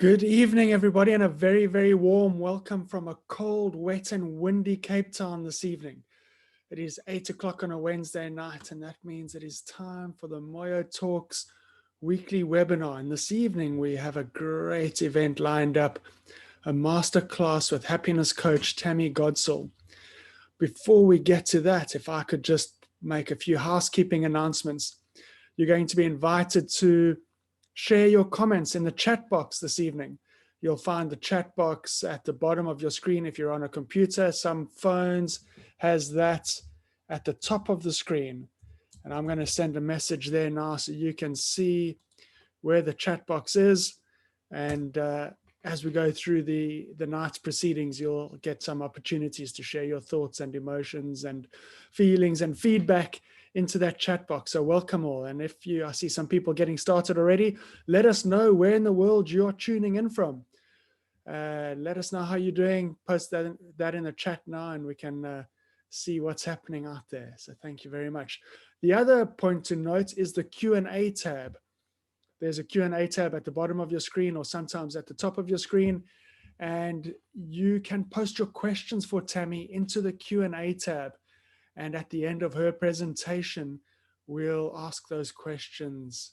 Good evening, everybody, and a very, very warm welcome from a cold, wet, and windy Cape Town this evening. It is 8 o'clock on a Wednesday night, and that means it is time for the Moyo Talks weekly webinar. And this evening, we have a great event lined up, a masterclass with happiness coach Tammy Godsall. Before we get to that, if I could just make a few housekeeping announcements. You're going to be invited to share your comments in the chat box this evening. You'll find the chat box at the bottom of your screen if you're on a computer. Some phones has that at the top of the screen. And I'm going to send a message there now so you can see where the chat box is. And as we go through the night's proceedings, you'll get some opportunities to share your thoughts and emotions and feelings and feedback into that chat box. So welcome all. And if I see some people getting started already, let us know where in the world you're tuning in from. Let us know how you're doing. Post that in the chat now and we can see what's happening out there. So thank you very much. The other point to note is the Q&A tab. There's a Q&A tab at the bottom of your screen or sometimes at the top of your screen. And you can post your questions for Tammy into the Q&A tab. And at the end of her presentation, we'll ask those questions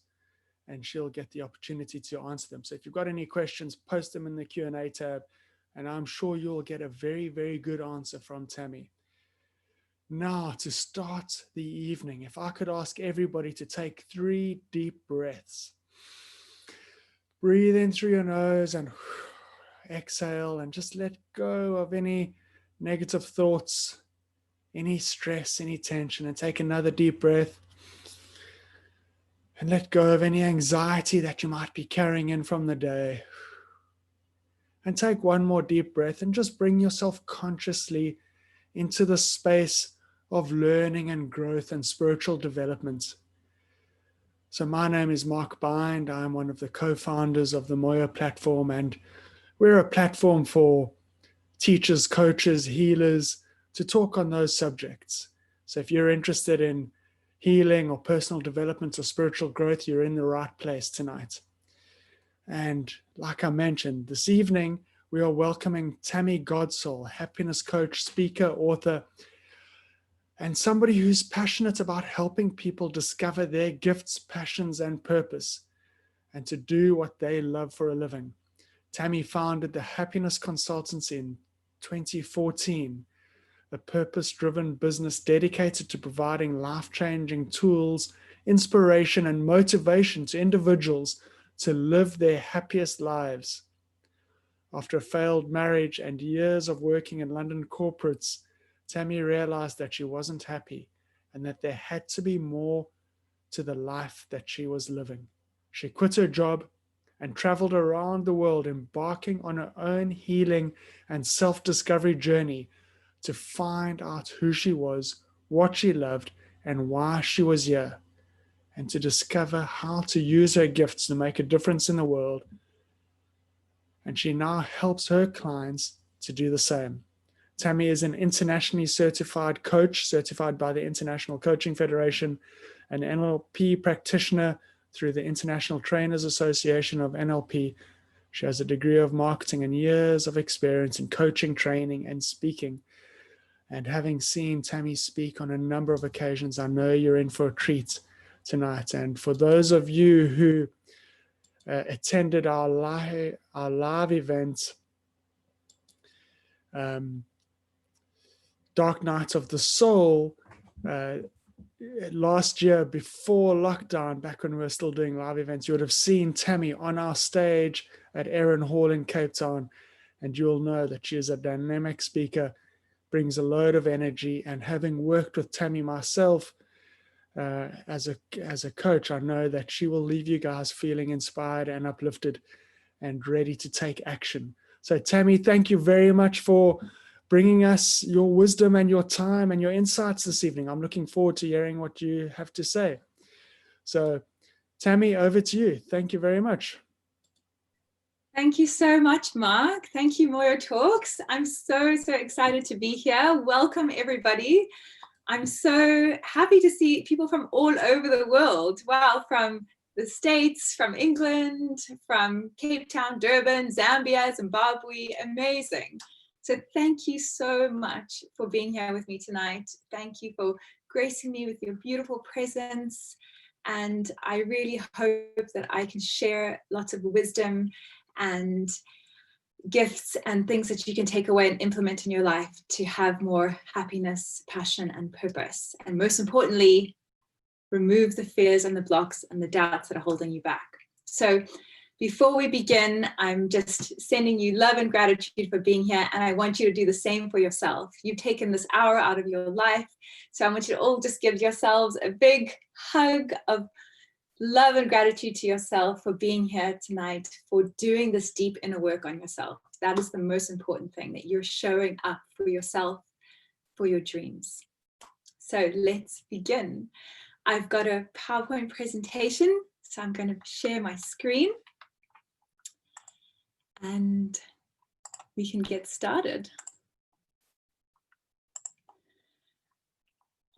and she'll get the opportunity to answer them. So if you've got any questions, post them in the Q&A tab, and I'm sure you'll get a very, very good answer from Tammy. Now, to start the evening, if I could ask everybody to take 3 deep breaths. Breathe in through your nose and exhale, and just let go of any negative thoughts, any stress, any tension, and take another deep breath and let go of any anxiety that you might be carrying in from the day. And take one more deep breath and just bring yourself consciously into the space of learning and growth and spiritual development. So my name is Mark Bind. I'm one of the co-founders of the Moyo platform, and we're a platform for teachers, coaches, healers, to talk on those subjects. So if you're interested in healing or personal development or spiritual growth, you're in the right place tonight. And like I mentioned, this evening, we are welcoming Tammy Godsall, happiness coach, speaker, author, and somebody who's passionate about helping people discover their gifts, passions, and purpose, and to do what they love for a living. Tammy founded the Happiness Consultancy in 2014, a purpose-driven business dedicated to providing life-changing tools, inspiration, and motivation to individuals to live their happiest lives. After a failed marriage and years of working in London corporates, Tammy realized that she wasn't happy and that there had to be more to the life that she was living. She quit her job and traveled around the world, embarking on her own healing and self-discovery journey to find out who she was, what she loved, and why she was here, and to discover how to use her gifts to make a difference in the world. And she now helps her clients to do the same. Tammy is an internationally certified coach, certified by the International Coaching Federation, an NLP practitioner through the International Trainers Association of NLP. She has a degree of marketing and years of experience in coaching, training, and speaking. And having seen Tammy speak on a number of occasions, I know you're in for a treat tonight. And for those of you who attended our live event, Dark Night of the Soul, last year before lockdown, back when we were still doing live events, you would have seen Tammy on our stage at Erin Hall in Cape Town. And you'll know that she is a dynamic speaker, brings a load of energy, and having worked with Tammy myself as a coach, I know that she will leave you guys feeling inspired and uplifted and ready to take action. So Tammy, thank you very much for bringing us your wisdom and your time and your insights this evening. I'm looking forward to hearing what you have to say. So Tammy, over to you. Thank you very much. Thank you so much, Mark. Thank you, Moyo Talks. I'm so excited to be here. Welcome, everybody. I'm so happy to see people from all over the world. Wow, from the States, from England, from Cape Town, Durban, Zambia, Zimbabwe. Amazing. So thank you so much for being here with me tonight. Thank you for gracing me with your beautiful presence. And I really hope that I can share lots of wisdom and gifts and things that you can take away and implement in your life to have more happiness, passion, and purpose. And most importantly, remove the fears and the blocks and the doubts that are holding you back. So before we begin, I'm just sending you love and gratitude for being here. And I want you to do the same for yourself. You've taken this hour out of your life. So I want you to all just give yourselves a big hug of love and gratitude to yourself for being here tonight, for doing this deep inner work on yourself. That is the most important thing, that you're showing up for yourself, for your dreams. So let's begin. I've got a PowerPoint presentation, so I'm going to share my screen and we can get started.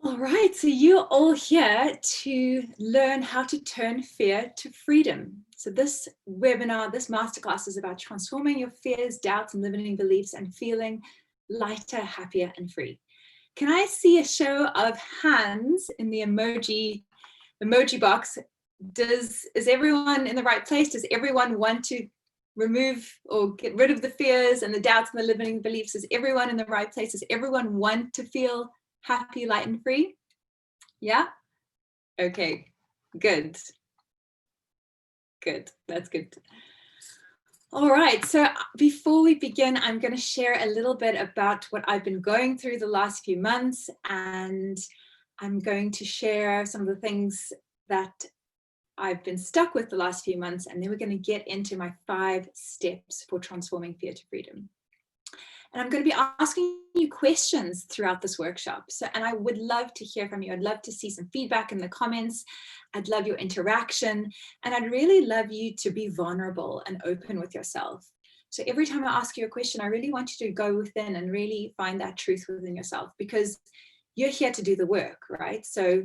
All right, so you're all here to learn how to turn fear to freedom. So this webinar, this masterclass is about transforming your fears, doubts, and limiting beliefs and feeling lighter, happier, and free. Can I see a show of hands in the emoji box? Is everyone in the right place? Does everyone want to remove or get rid of the fears and the doubts and the limiting beliefs? Is everyone in the right place? Does everyone want to feel happy, light, and free? Yeah? Okay, good. Good, that's good. All right, so before we begin, I'm going to share a little bit about what I've been going through the last few months, and I'm going to share some of the things that I've been stuck with the last few months, and then we're going to get into my 5 steps for transforming fear to freedom. And I'm going to be asking you questions throughout this workshop. And I would love to hear from you. I'd love to see some feedback in the comments. I'd love your interaction. And I'd really love you to be vulnerable and open with yourself. So every time I ask you a question, I really want you to go within and really find that truth within yourself, because you're here to do the work, right? So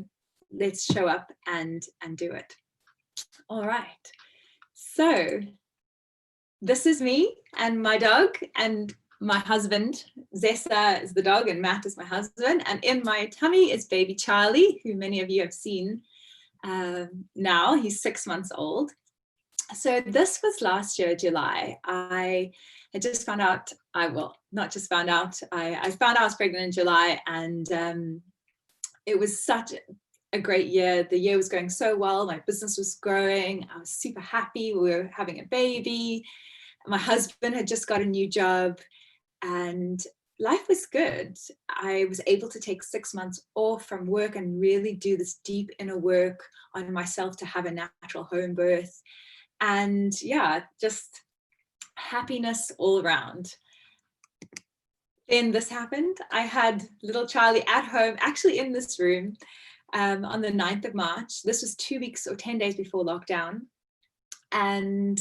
let's show up and do it. All right. So this is me and my dog, and my husband. Zessa is the dog and Matt is my husband. And in my tummy is baby Charlie, who many of you have seen now. He's 6 months old. So this was last year, July. I had just found out, not just found out, I found out I was pregnant in July, and it was such a great year. The year was going so well. My business was growing. I was super happy. We were having a baby. My husband had just got a new job, and life was good. I was able to take 6 months off from work and really do this deep inner work on myself to have a natural home birth. And yeah, just happiness all around. Then this happened. I had little Charlie at home, actually in this room, on the 9th of March. This was 2 weeks or 10 days before lockdown. And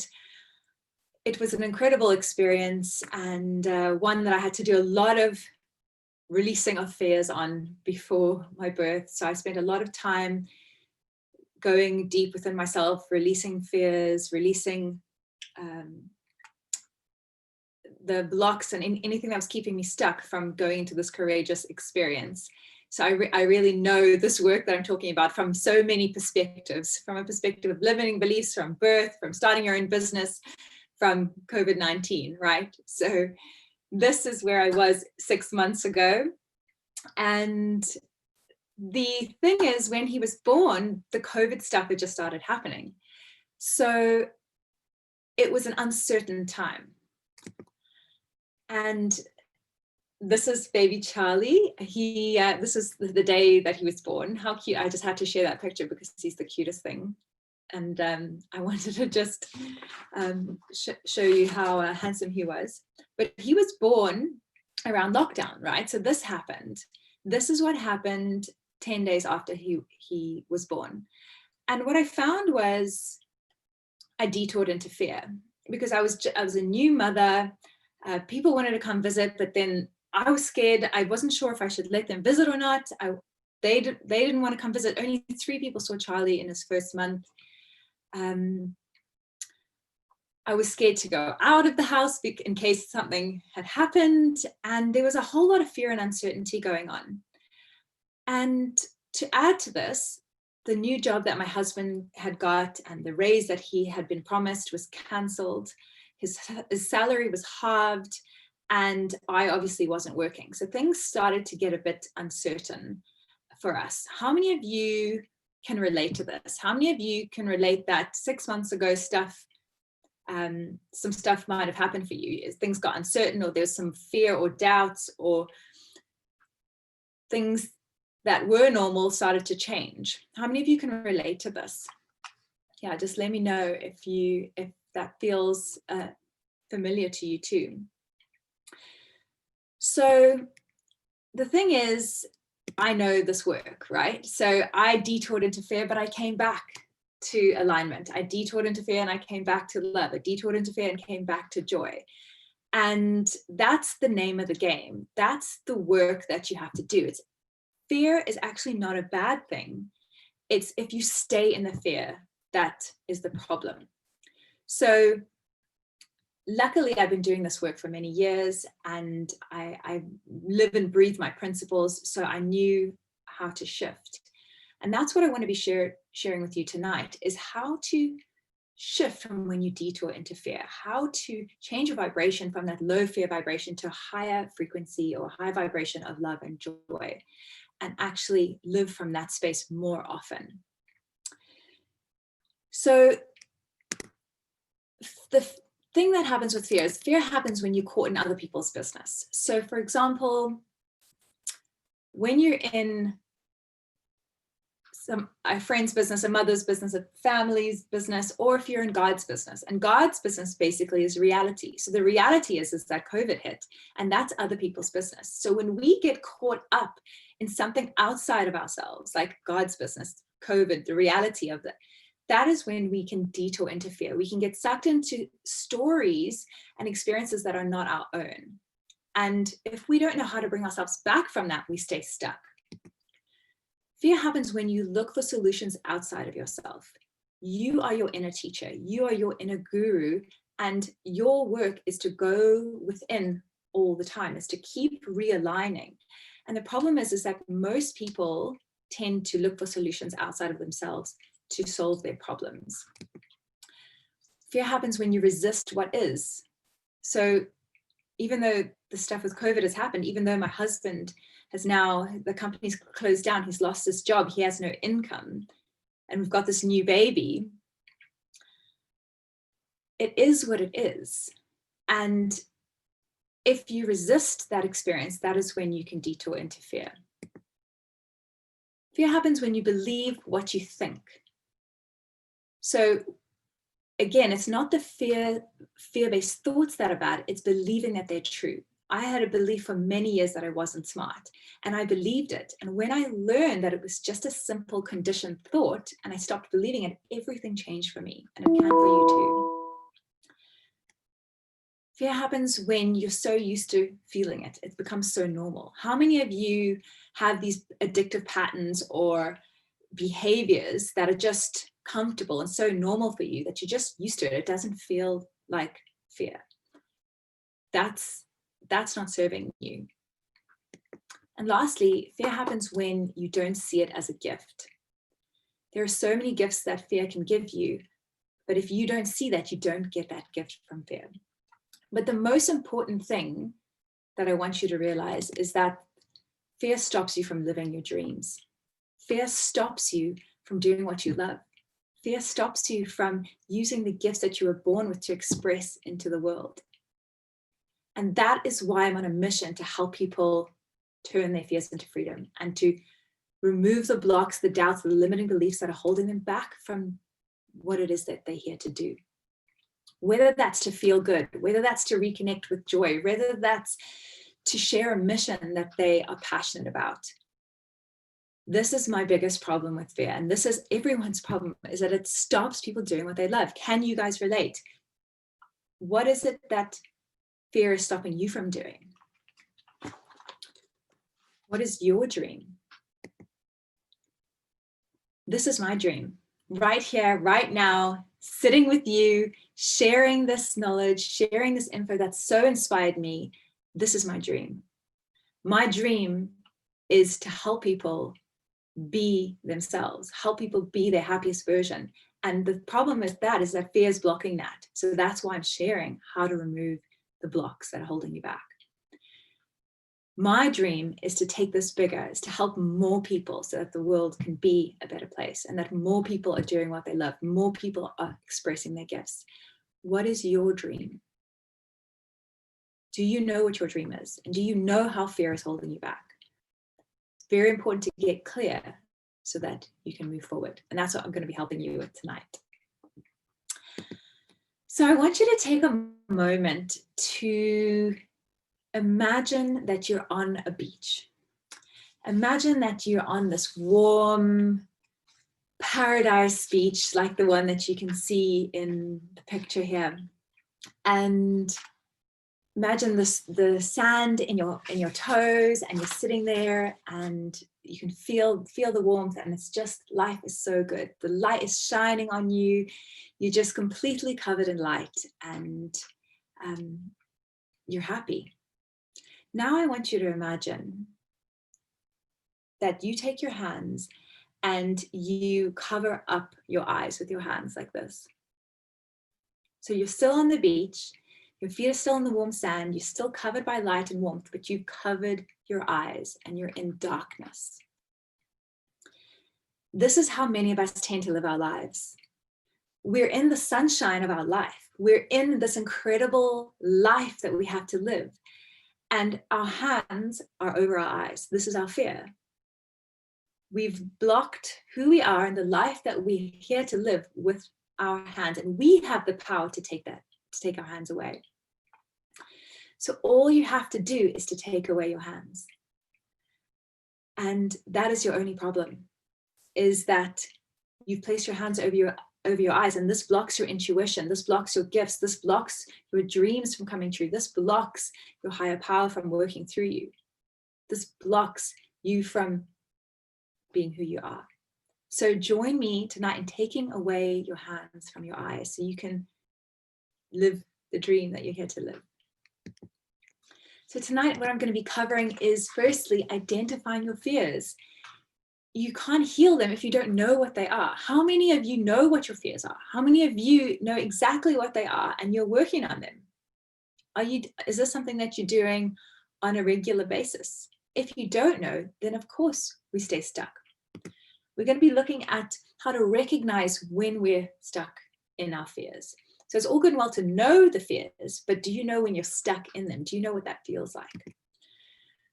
it was an incredible experience, and one that I had to do a lot of releasing of fears on before my birth. So I spent a lot of time going deep within myself, releasing fears, releasing the blocks and anything that was keeping me stuck from going into this courageous experience. So I really know this work that I'm talking about from so many perspectives, from a perspective of limiting beliefs, from birth, from starting your own business, from COVID-19, right? So this is where I was 6 months ago. And the thing is, when he was born, the COVID stuff had just started happening. So it was an uncertain time. And this is baby Charlie. This is the day that he was born. How cute. I just had to share that picture because he's the cutest thing. And I wanted to just show you how handsome he was. But he was born around lockdown, right? So this happened. This is what happened 10 days after he was born. And what I found was I detoured into fear, because I was a new mother. People wanted to come visit, but then I was scared. I wasn't sure if I should let them visit or not. They didn't want to come visit. Only 3 people saw Charlie in his first month. I was scared to go out of the house in case something had happened. And there was a whole lot of fear and uncertainty going on. And to add to this, the new job that my husband had got and the raise that he had been promised was cancelled. His salary was halved, and I obviously wasn't working. So things started to get a bit uncertain for us. How many of you can relate to this? How many of you can relate that 6 months ago some stuff might have happened for you? Things got uncertain, or there's some fear or doubts, or things that were normal started to change. How many of you can relate to this? Yeah, just let me know if that feels familiar to you too. So the thing is, I know this work, right? So I detoured into fear, but I came back to alignment. I detoured into fear and I came back to love. I detoured into fear and came back to joy. And that's the name of the game. That's the work that you have to do. Fear is actually not a bad thing. It's if you stay in the fear, that is the problem. So luckily, I've been doing this work for many years, and I live and breathe my principles, so I knew how to shift. And that's what I want to be sharing with you tonight, is how to shift from when you detour into fear, how to change your vibration from that low fear vibration to a higher frequency or high vibration of love and joy, and actually live from that space more often. So the thing that happens with fear is fear happens when you're caught in other people's business. So for example, when you're in a friend's business, a mother's business, a family's business, or if you're in God's business, and God's business basically is reality. So the reality is that COVID hit, and that's other people's business. So when we get caught up in something outside of ourselves, like God's business, COVID, the reality of that is when we can detour into fear. We can get sucked into stories and experiences that are not our own. And if we don't know how to bring ourselves back from that, we stay stuck. Fear happens when you look for solutions outside of yourself. You are your inner teacher. You are your inner guru. And your work is to go within all the time, is to keep realigning. And the problem is that most people tend to look for solutions outside of themselves to solve their problems. Fear happens when you resist what is. So even though the stuff with COVID has happened, even though my husband has now, the company's closed down, he's lost his job, he has no income, and we've got this new baby, it is what it is. And if you resist that experience, that is when you can detour into fear. Fear happens when you believe what you think. So again, it's not the fear-based thoughts that are bad, it's believing that they're true. I had a belief for many years that I wasn't smart, and I believed it. And when I learned that it was just a simple conditioned thought and I stopped believing it, everything changed for me, and it can for you too. Fear happens when you're so used to feeling it. It becomes so normal. How many of you have these addictive patterns or behaviors that are just comfortable and so normal for you that you're just used to it? It doesn't feel like fear. That's not serving you. And lastly, fear happens when you don't see it as a gift. There are so many gifts that fear can give you, but if you don't see that, you don't get that gift from fear. But the most important thing that I want you to realize is that fear stops you from living your dreams. Fear stops you from doing what you love. Fear stops you from using the gifts that you were born with to express into the world. And that is why I'm on a mission to help people turn their fears into freedom and to remove the blocks, the doubts, the limiting beliefs that are holding them back from what it is that they're here to do. Whether that's to feel good, whether that's to reconnect with joy, whether that's to share a mission that they are passionate about. This is my biggest problem with fear, and this is everyone's problem, is that it stops people doing what they love. Can you guys relate? What is it that fear is stopping you from doing? What is your dream? This is my dream. right here, right now, sitting with you, sharing this knowledge, sharing this info that so inspired me. This is my dream. My dream is to help people be themselves, help people be their happiest version. And the problem with that is that fear is blocking that. So that's why I'm sharing how to remove the blocks that are holding you back. My dream is to take this bigger, is to help more people so that the world can be a better place and that more people are doing what they love, more people are expressing their gifts. What is your dream? Do you know what your dream is? And do you know how fear is holding you back? It's very important to get clear so that you can move forward. And that's what I'm going to be helping you with tonight. So I want you to take a moment to imagine that you're on a beach. Imagine that you're on this warm paradise beach, like the one that you can see in the picture here. And imagine the sand in your toes, and you're sitting there and you can feel the warmth, and it's just, life is so good. The light is shining on you. You're just completely covered in light, and you're happy. Now I want you to imagine that you take your hands and you cover up your eyes with your hands like this. So you're still on the beach, your feet are still in the warm sand, you're still covered by light and warmth, but you've covered your eyes and you're in darkness. This is how many of us tend to live our lives. We're in the sunshine of our life. We're in this incredible life that we have to live. And our hands are over our eyes. This is our fear. We've blocked who we are and the life that we're here to live with our hands. And we have the power to take our hands away. So all you have to do is to take away your hands. And that is your only problem, is that you've placed your hands over your eyes, and this blocks your intuition, this blocks your gifts, this blocks your dreams from coming true, this blocks your higher power from working through you. This blocks you from being who you are. So join me tonight in taking away your hands from your eyes so you can live the dream that you're here to live. So tonight, what I'm going to be covering is, firstly, identifying your fears. You can't heal them if you don't know what they are. How many of you know what your fears are? How many of you know exactly what they are and you're working on them? Is this something that you're doing on a regular basis? If you don't know, then of course we stay stuck. We're going to be looking at how to recognize when we're stuck in our fears. So it's all good and well to know the fears, but do you know when you're stuck in them? Do you know what that feels like?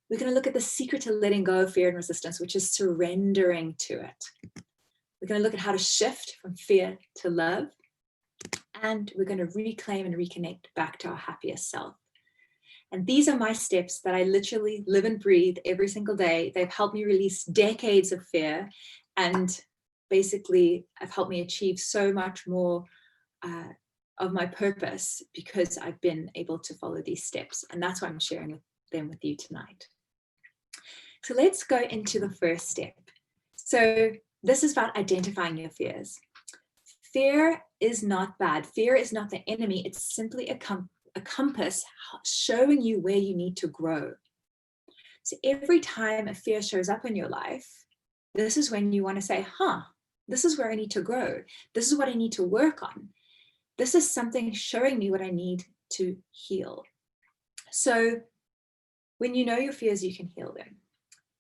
We're going to look at the secret to letting go of fear and resistance, which is surrendering to it. We're going to look at how to shift from fear to love. And we're going to reclaim and reconnect back to our happiest self. And these are my steps that I literally live and breathe every single day. They've helped me release decades of fear, and basically have helped me achieve so much more of my purpose because I've been able to follow these steps. And that's why I'm sharing them with you tonight. So let's go into the first step. So this is about identifying your fears. Fear is not bad. Fear is not the enemy. It's simply a compass showing you where you need to grow. So every time a fear shows up in your life, this is when you want to say, this is where I need to grow. This is what I need to work on. This is something showing me what I need to heal. So when you know your fears, you can heal them.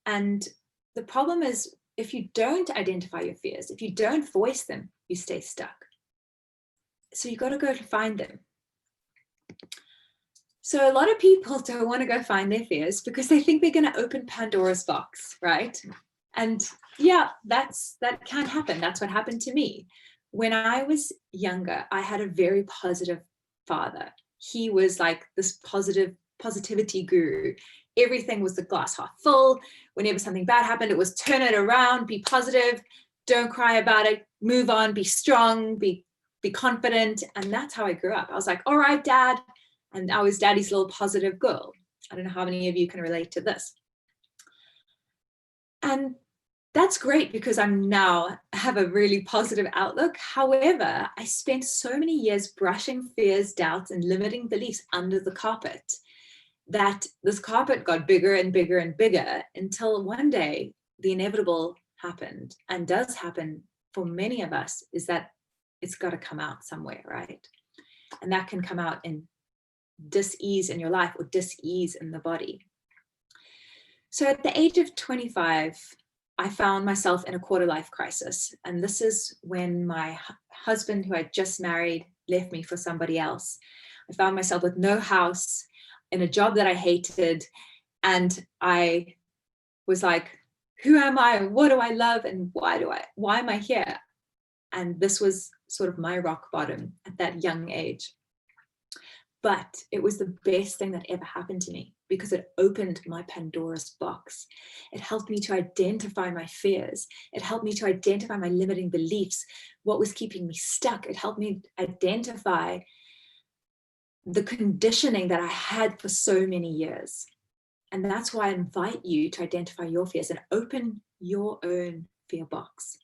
And the problem is, if you don't identify your fears, if you don't voice them, you stay stuck. So you've got to go to find them. So a lot of people don't want to go find their fears because they think they're going to open Pandora's box, right? And yeah, that can happen. That's what happened to me. When I was younger, I had a very positive father. He was like this positivity guru. Everything was the glass half full. Whenever something bad happened, it was turn it around, be positive, don't cry about it, move on, be strong, be confident. And that's how I grew up. I was like, all right, Dad. And I was Daddy's little positive girl. I don't know how many of you can relate to this. And that's great because I'm now have a really positive outlook. However, I spent so many years brushing fears, doubts, and limiting beliefs under the carpet that this carpet got bigger and bigger and bigger until one day the inevitable happened, and does happen for many of us, is that it's got to come out somewhere, right? And that can come out in dis-ease in your life or dis-ease in the body. So at the age of 25, I found myself in a quarter life crisis. And this is when my husband, who I just married, left me for somebody else. I found myself with no house, in a job that I hated. And I was like, who am I? What do I love? And why am I here? And this was sort of my rock bottom at that young age. But it was the best thing that ever happened to me because it opened my Pandora's box. It helped me to identify my fears. It helped me to identify my limiting beliefs, what was keeping me stuck. It helped me identify the conditioning that I had for so many years. And that's why I invite you to identify your fears and open your own fear box.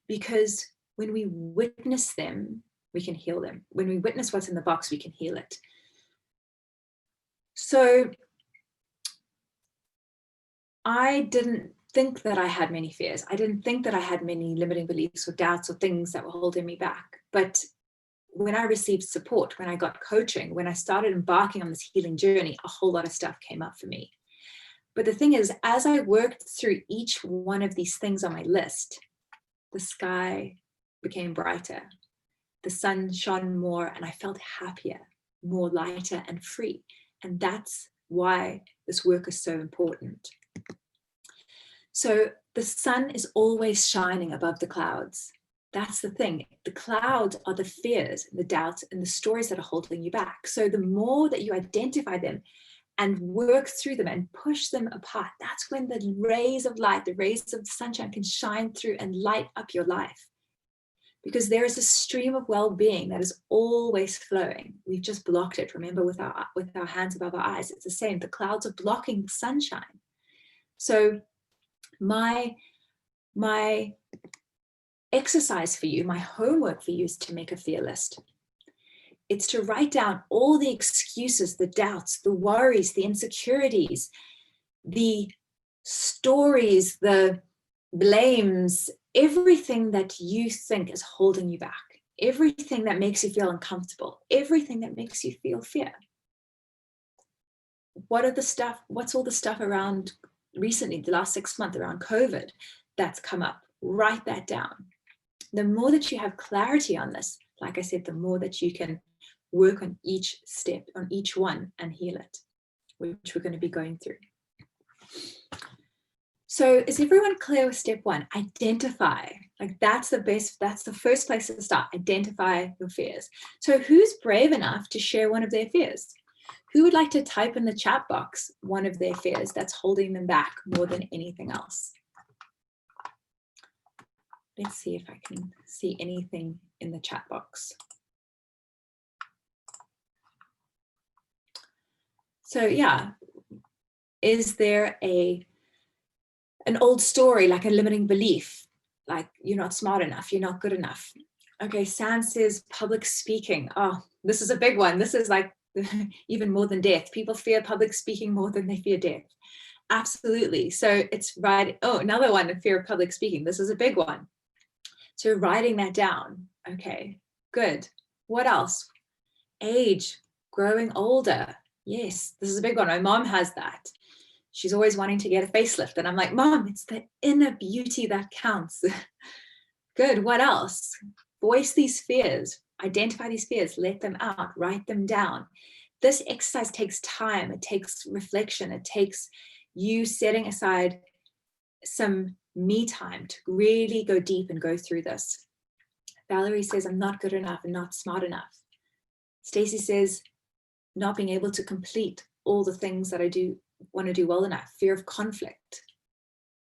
Because when we witness them, we can heal them. When we witness what's in the box, we can heal it. So I didn't think that I had many fears. I didn't think that I had many limiting beliefs or doubts or things that were holding me back. But when I received support, when I got coaching, when I started embarking on this healing journey, a whole lot of stuff came up for me. But the thing is, as I worked through each one of these things on my list, the sky became brighter. The sun shone more and I felt happier, more lighter and free. And that's why this work is so important. So the sun is always shining above the clouds. That's the thing. The clouds are the fears, the doubts, and the stories that are holding you back. So the more that you identify them and work through them and push them apart, that's when the rays of light, the rays of sunshine can shine through and light up your life. Because there is a stream of well-being that is always flowing. We've just blocked it. Remember, with our hands above our eyes, it's the same. The clouds are blocking the sunshine. So my exercise for you, my homework for you, is to make a fear list. It's to write down all the excuses, the doubts, the worries, the insecurities, the stories, the blames, everything that you think is holding you back, everything that makes you feel uncomfortable, everything that makes you feel fear. What's all the stuff around recently, the last 6 months around COVID that's come up? Write that down. The more that you have clarity on this, like I said, the more that you can work on each step, on each one, and heal it, which we're going to be going through. So is everyone clear with step one? Identify. Like that's the first place to start. Identify your fears. So who's brave enough to share one of their fears? Who would like to type in the chat box one of their fears that's holding them back more than anything else? Let's see if I can see anything in the chat box. So yeah, is there an old story, like a limiting belief, like you're not smart enough, you're not good enough? Okay, Sam says public speaking. Oh, this is a big one. This is like even more than death. People fear public speaking more than they fear death. Absolutely. So it's right. Oh, another one, the fear of public speaking. This is a big one. So writing that down. Okay, good. What else? Age, growing older. Yes, this is a big one. My mom has that. She's always wanting to get a facelift. And I'm like, Mom, it's the inner beauty that counts. Good. What else? Voice these fears. Identify these fears. Let them out. Write them down. This exercise takes time. It takes reflection. It takes you setting aside some me time to really go deep and go through this. Valerie says, I'm not good enough and not smart enough. Stacy says, not being able to complete all the things that I want to do well enough. Fear of conflict.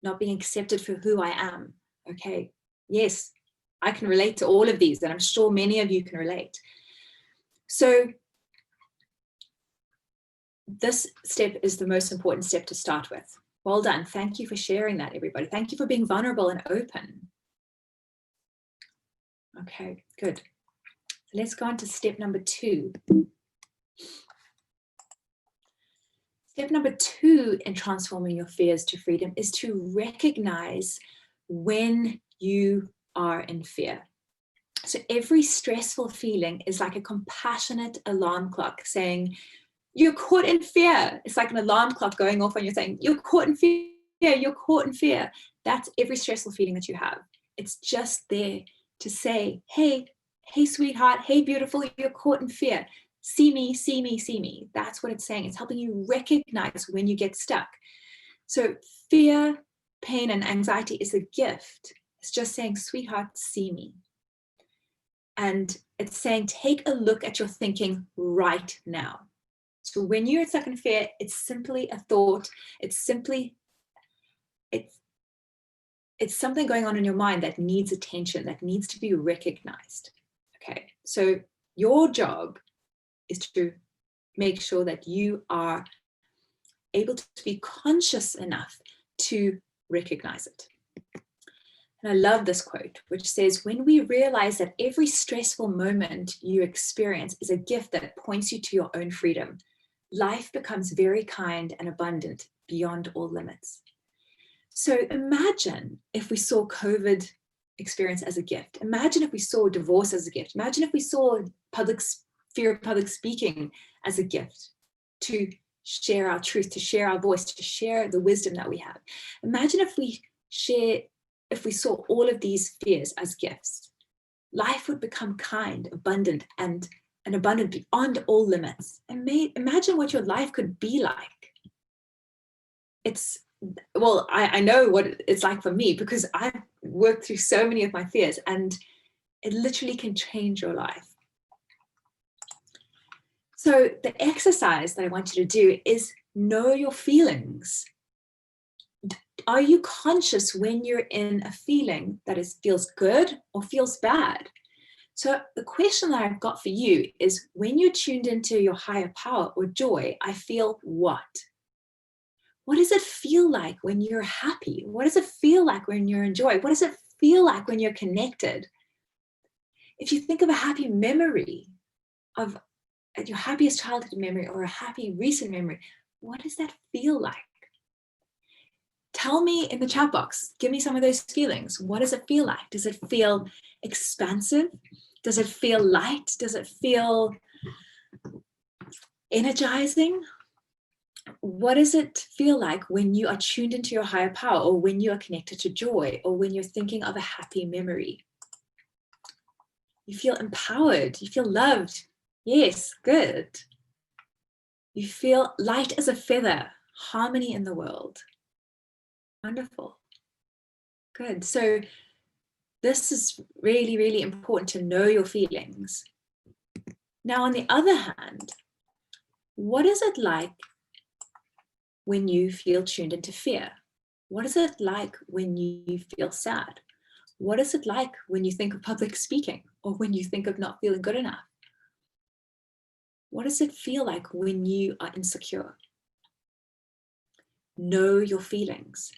Not being accepted for who I am. Okay, yes, I can relate to all of these, and I'm sure many of you can relate. So this step is the most important step to start with. Well done. Thank you for sharing that, everybody. Thank you for being vulnerable and open. Okay, good. So let's go on to step number 2. Step number 2 in transforming your fears to freedom is to recognize when you are in fear. So every stressful feeling is like a compassionate alarm clock saying, you're caught in fear. It's like an alarm clock going off and you're saying, you're caught in fear, you're caught in fear. That's every stressful feeling that you have. It's just there to say, hey, sweetheart, hey, beautiful, you're caught in fear. See me, see me, see me. That's what it's saying. It's helping you recognize when you get stuck. So fear, pain, and anxiety is a gift. It's just saying, sweetheart, see me. And it's saying, take a look at your thinking right now. So when you're stuck in fear, it's simply a thought. It's something going on in your mind that needs attention, that needs to be recognized. Okay, so your job is to make sure that you are able to be conscious enough to recognize it. And I love this quote, which says, when we realize that every stressful moment you experience is a gift that points you to your own freedom, life becomes very kind and abundant beyond all limits. So imagine if we saw COVID experience as a gift. Imagine if we saw divorce as a gift. Imagine if we saw fear of public speaking as a gift, to share our truth, to share our voice, to share the wisdom that we have. Imagine if we saw all of these fears as gifts. Life would become kind, abundant, and abundant beyond all limits. And imagine what your life could be like. I know what it's like for me, because I've worked through so many of my fears, and it literally can change your life. So the exercise that I want you to do is know your feelings. Are you conscious when you're in a feeling that feels good or feels bad? So the question that I've got for you is, when you're tuned into your higher power or joy, I feel what? What does it feel like when you're happy? What does it feel like when you're in joy? What does it feel like when you're connected? If you think of a happy memory, of your happiest childhood memory or a happy recent memory, what does that feel like? Tell me in the chat box, give me some of those feelings. What does it feel like? Does it feel expansive? Does it feel light? Does it feel energizing? What does it feel like when you are tuned into your higher power, or when you are connected to joy, or when you're thinking of a happy memory? You feel empowered. You feel loved. Yes, good. You feel light as a feather, harmony in the world. Wonderful. Good. So this is really, really important, to know your feelings. Now, on the other hand, what is it like when you feel tuned into fear? What is it like when you feel sad? What is it like when you think of public speaking, or when you think of not feeling good enough? What does it feel like when you are insecure? Know your feelings.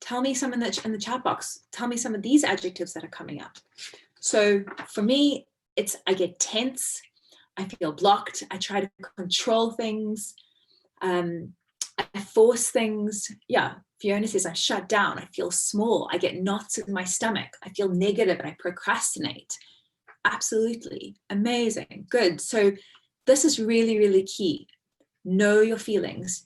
Tell me some in the chat box. Tell me some of these adjectives that are coming up. So for me, I get tense. I feel blocked. I try to control things. I force things. Yeah, Fiona says I'm shut down. I feel small. I get knots in my stomach. I feel negative and I procrastinate. Absolutely. Amazing. Good. So this is really, really key. Know your feelings.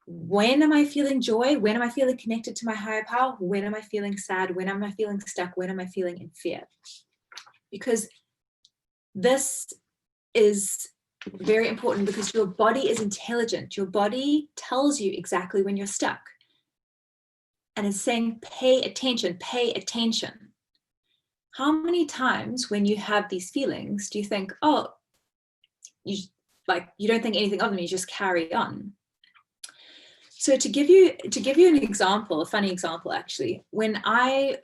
When am I feeling joy? When am I feeling connected to my higher power? When am I feeling sad? When am I feeling stuck? When am I feeling in fear? Because this is very important, because your body is intelligent. Your body tells you exactly when you're stuck. And it's saying, pay attention, pay attention. How many times when you have these feelings do you think, oh, you don't think anything of them, you just carry on? So to give you an example, a funny example actually, when I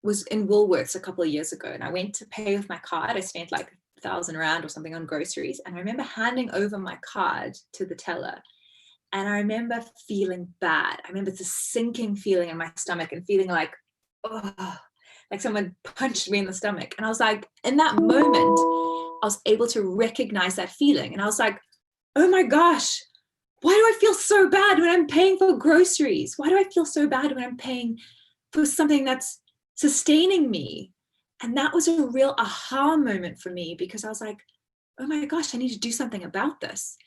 was in Woolworths a couple of years ago, and I went to pay with my card. I spent like 1,000 Rand or something on groceries, and I remember handing over my card to the teller, And I remember feeling bad. I remember the sinking feeling in my stomach and feeling like, oh, like someone punched me in the stomach. And I was like, in that moment, I was able to recognize that feeling. And I was like, oh my gosh, why do I feel so bad when I'm paying for groceries? Why do I feel so bad when I'm paying for something that's sustaining me? And that was a real aha moment for me, because I was like, oh my gosh, I need to do something about this.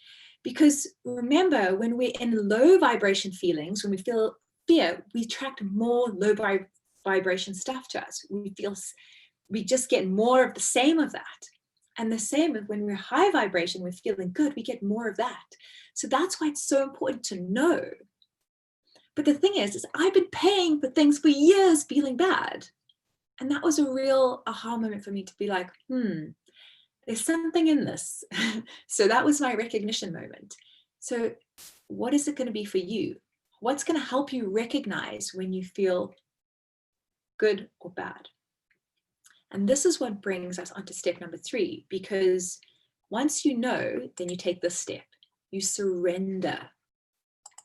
Because remember, when we're in low vibration feelings, when we feel fear, we attract more low vibration stuff to us. We just get more of the same of that. And the same when we're high vibration, we're feeling good, we get more of that. So that's why it's so important to know. But the thing is I've been paying for things for years feeling bad. And that was a real aha moment for me to be like, there's something in this. So that was my recognition moment. So what is it going to be for you? What's going to help you recognize when you feel good or bad? And this is what brings us onto step number 3, because once you know, then you take this step. You surrender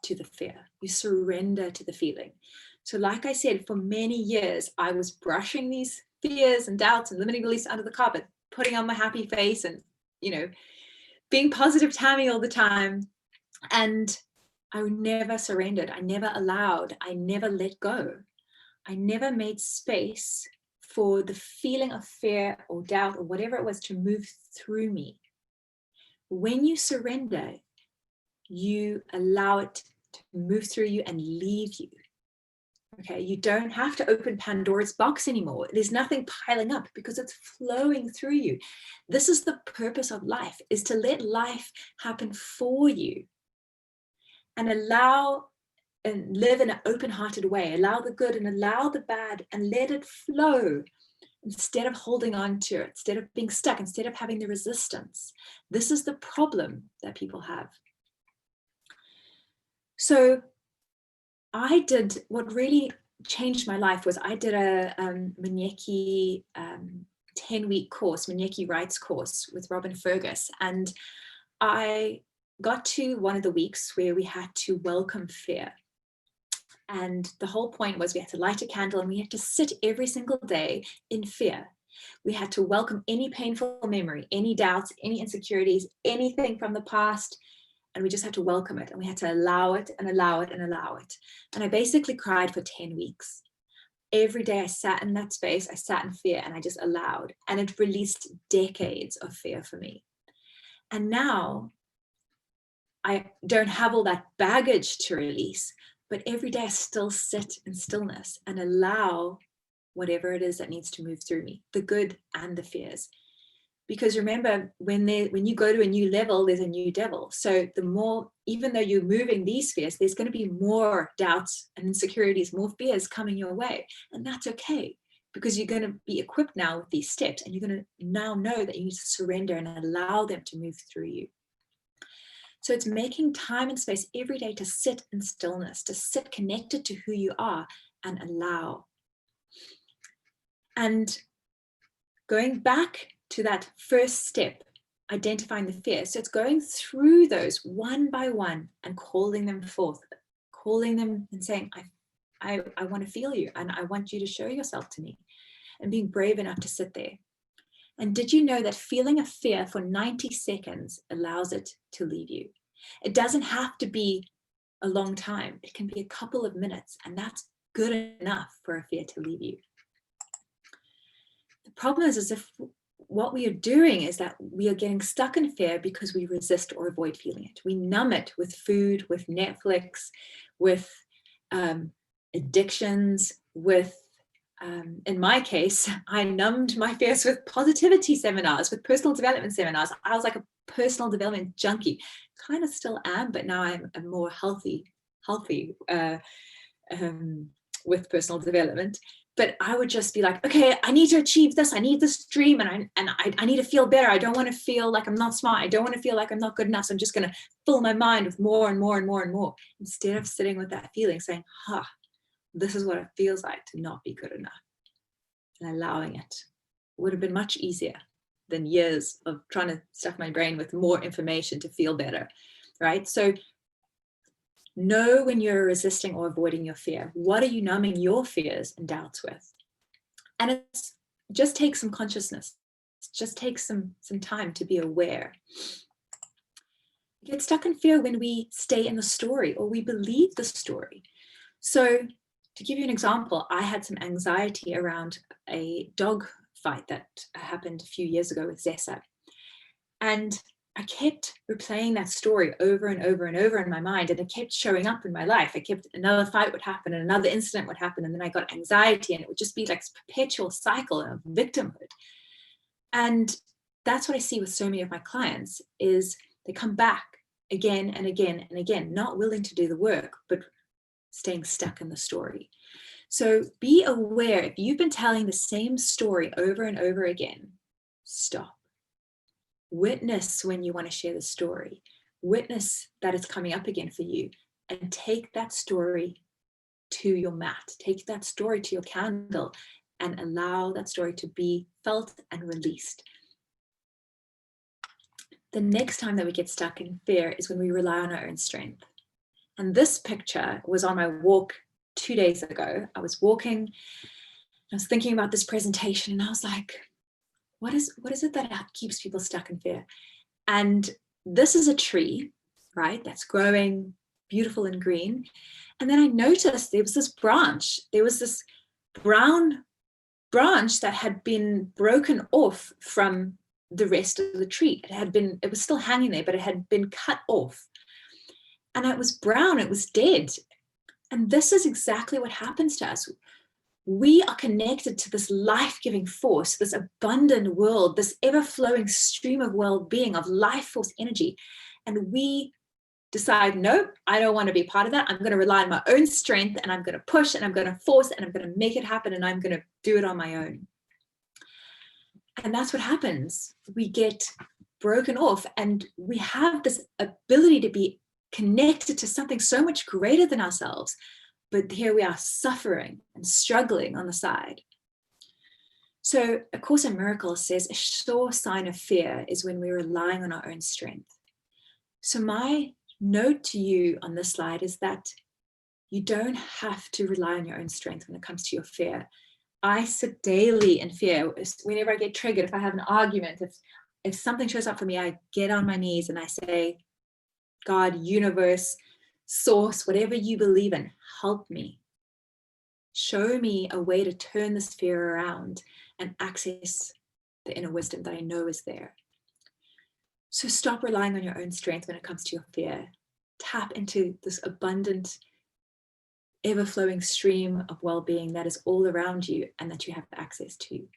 to the fear. You surrender to the feeling. So like I said, for many years, I was brushing these fears and doubts and limiting beliefs under the carpet, putting on my happy face and, being positive Tammy all the time. And I never surrendered. I never allowed. I never let go. I never made space for the feeling of fear or doubt or whatever it was to move through me. When you surrender, you allow it to move through you and leave you. Okay, you don't have to open Pandora's box anymore. There's nothing piling up because it's flowing through you. This is the purpose of life, is to let life happen for you and allow and live in an open-hearted way. Allow the good and allow the bad and let it flow instead of holding on to it, instead of being stuck, instead of having the resistance. This is the problem that people have. So I did, what really changed my life was I did a Manieki 10-week course, Manieki Writes course with Robin Fergus. And I got to one of the weeks where we had to welcome fear. And the whole point was we had to light a candle and we had to sit every single day in fear. We had to welcome any painful memory, any doubts, any insecurities, anything from the past. And we just had to welcome it. And we had to allow it and allow it and allow it. And I basically cried for 10 weeks. Every day I sat in that space, I sat in fear and I just allowed. And it released decades of fear for me. And now I don't have all that baggage to release, but every day I still sit in stillness and allow whatever it is that needs to move through me, the good and the fears. Because remember, when you go to a new level, there's a new devil. So the more, even though you're moving these fears, there's going to be more doubts and insecurities, more fears coming your way. And that's okay, because you're going to be equipped now with these steps, and you're going to now know that you need to surrender and allow them to move through you. So it's making time and space every day to sit in stillness, to sit connected to who you are and allow. And going back to that first step, identifying the fear. So it's going through those one by one and calling them forth, calling them and saying, I want to feel you and I want you to show yourself to me, and being brave enough to sit there. And did you know that feeling a fear for 90 seconds allows it to leave you? It doesn't have to be a long time. It can be a couple of minutes, and that's good enough for a fear to leave you. The problem is if what we are doing is that we are getting stuck in fear because we resist or avoid feeling it. We numb it with food, with Netflix, with addictions, with, in my case, I numbed my fears with positivity seminars, with personal development seminars. I was like a personal development junkie, kind of still am, but now I'm a more healthy with personal development. But I would just be like, okay, I need to achieve this. I need this dream, and I need to feel better. I don't want to feel like I'm not smart. I don't want to feel like I'm not good enough. So I'm just going to fill my mind with more and more and more and more, instead of sitting with that feeling, saying, this is what it feels like to not be good enough, and allowing it. Would have been much easier than years of trying to stuff my brain with more information to feel better, right? So Know when you're resisting or avoiding your fear. What are you numbing your fears and doubts with? And it just takes some consciousness. It just takes some time to be aware. We get stuck in fear when we stay in the story or we believe the story. So to give you an example, I had some anxiety around a dog fight that happened a few years ago with Zessa. And I kept replaying that story over and over and over in my mind, and it kept showing up in my life. Another fight would happen and another incident would happen, and then I got anxiety, and it would just be like this perpetual cycle of victimhood. And that's what I see with so many of my clients is they come back again and again and again, not willing to do the work, but staying stuck in the story. So be aware, if you've been telling the same story over and over again, stop. Witness when you want to share the story. Witness that it's coming up again for you, and take that story to your mat. Take that story to your candle and allow that story to be felt and released. The next time that we get stuck in fear is when we rely on our own strength. And this picture was on my walk 2 days ago. I was walking, I was thinking about this presentation, and I was like, what is it that keeps people stuck in fear? And this is a tree, right? That's growing beautiful and green. And then I noticed there was this brown branch that had been broken off from the rest of the tree. It was still hanging there, but it had been cut off. And it was brown, it was dead. And this is exactly what happens to us. We are connected to this life-giving force, this abundant world, this ever-flowing stream of well-being, of life force energy. And we decide, nope, I don't want to be part of that. I'm going to rely on my own strength, and I'm going to push, and I'm going to force, and I'm going to make it happen, and I'm going to do it on my own. And that's what happens. We get broken off, and we have this ability to be connected to something so much greater than ourselves. But here we are suffering and struggling on the side. So A Course in Miracles says a sure sign of fear is when we're relying on our own strength. So my note to you on this slide is that you don't have to rely on your own strength when it comes to your fear. I sit daily in fear. Whenever I get triggered, if I have an argument, if something shows up for me, I get on my knees and I say, God, universe, source, whatever you believe in, help me. Show me a way to turn this fear around and access the inner wisdom that I know is there. So stop relying on your own strength when it comes to your fear. Tap into this abundant, ever-flowing stream of well-being that is all around you and that you have access to.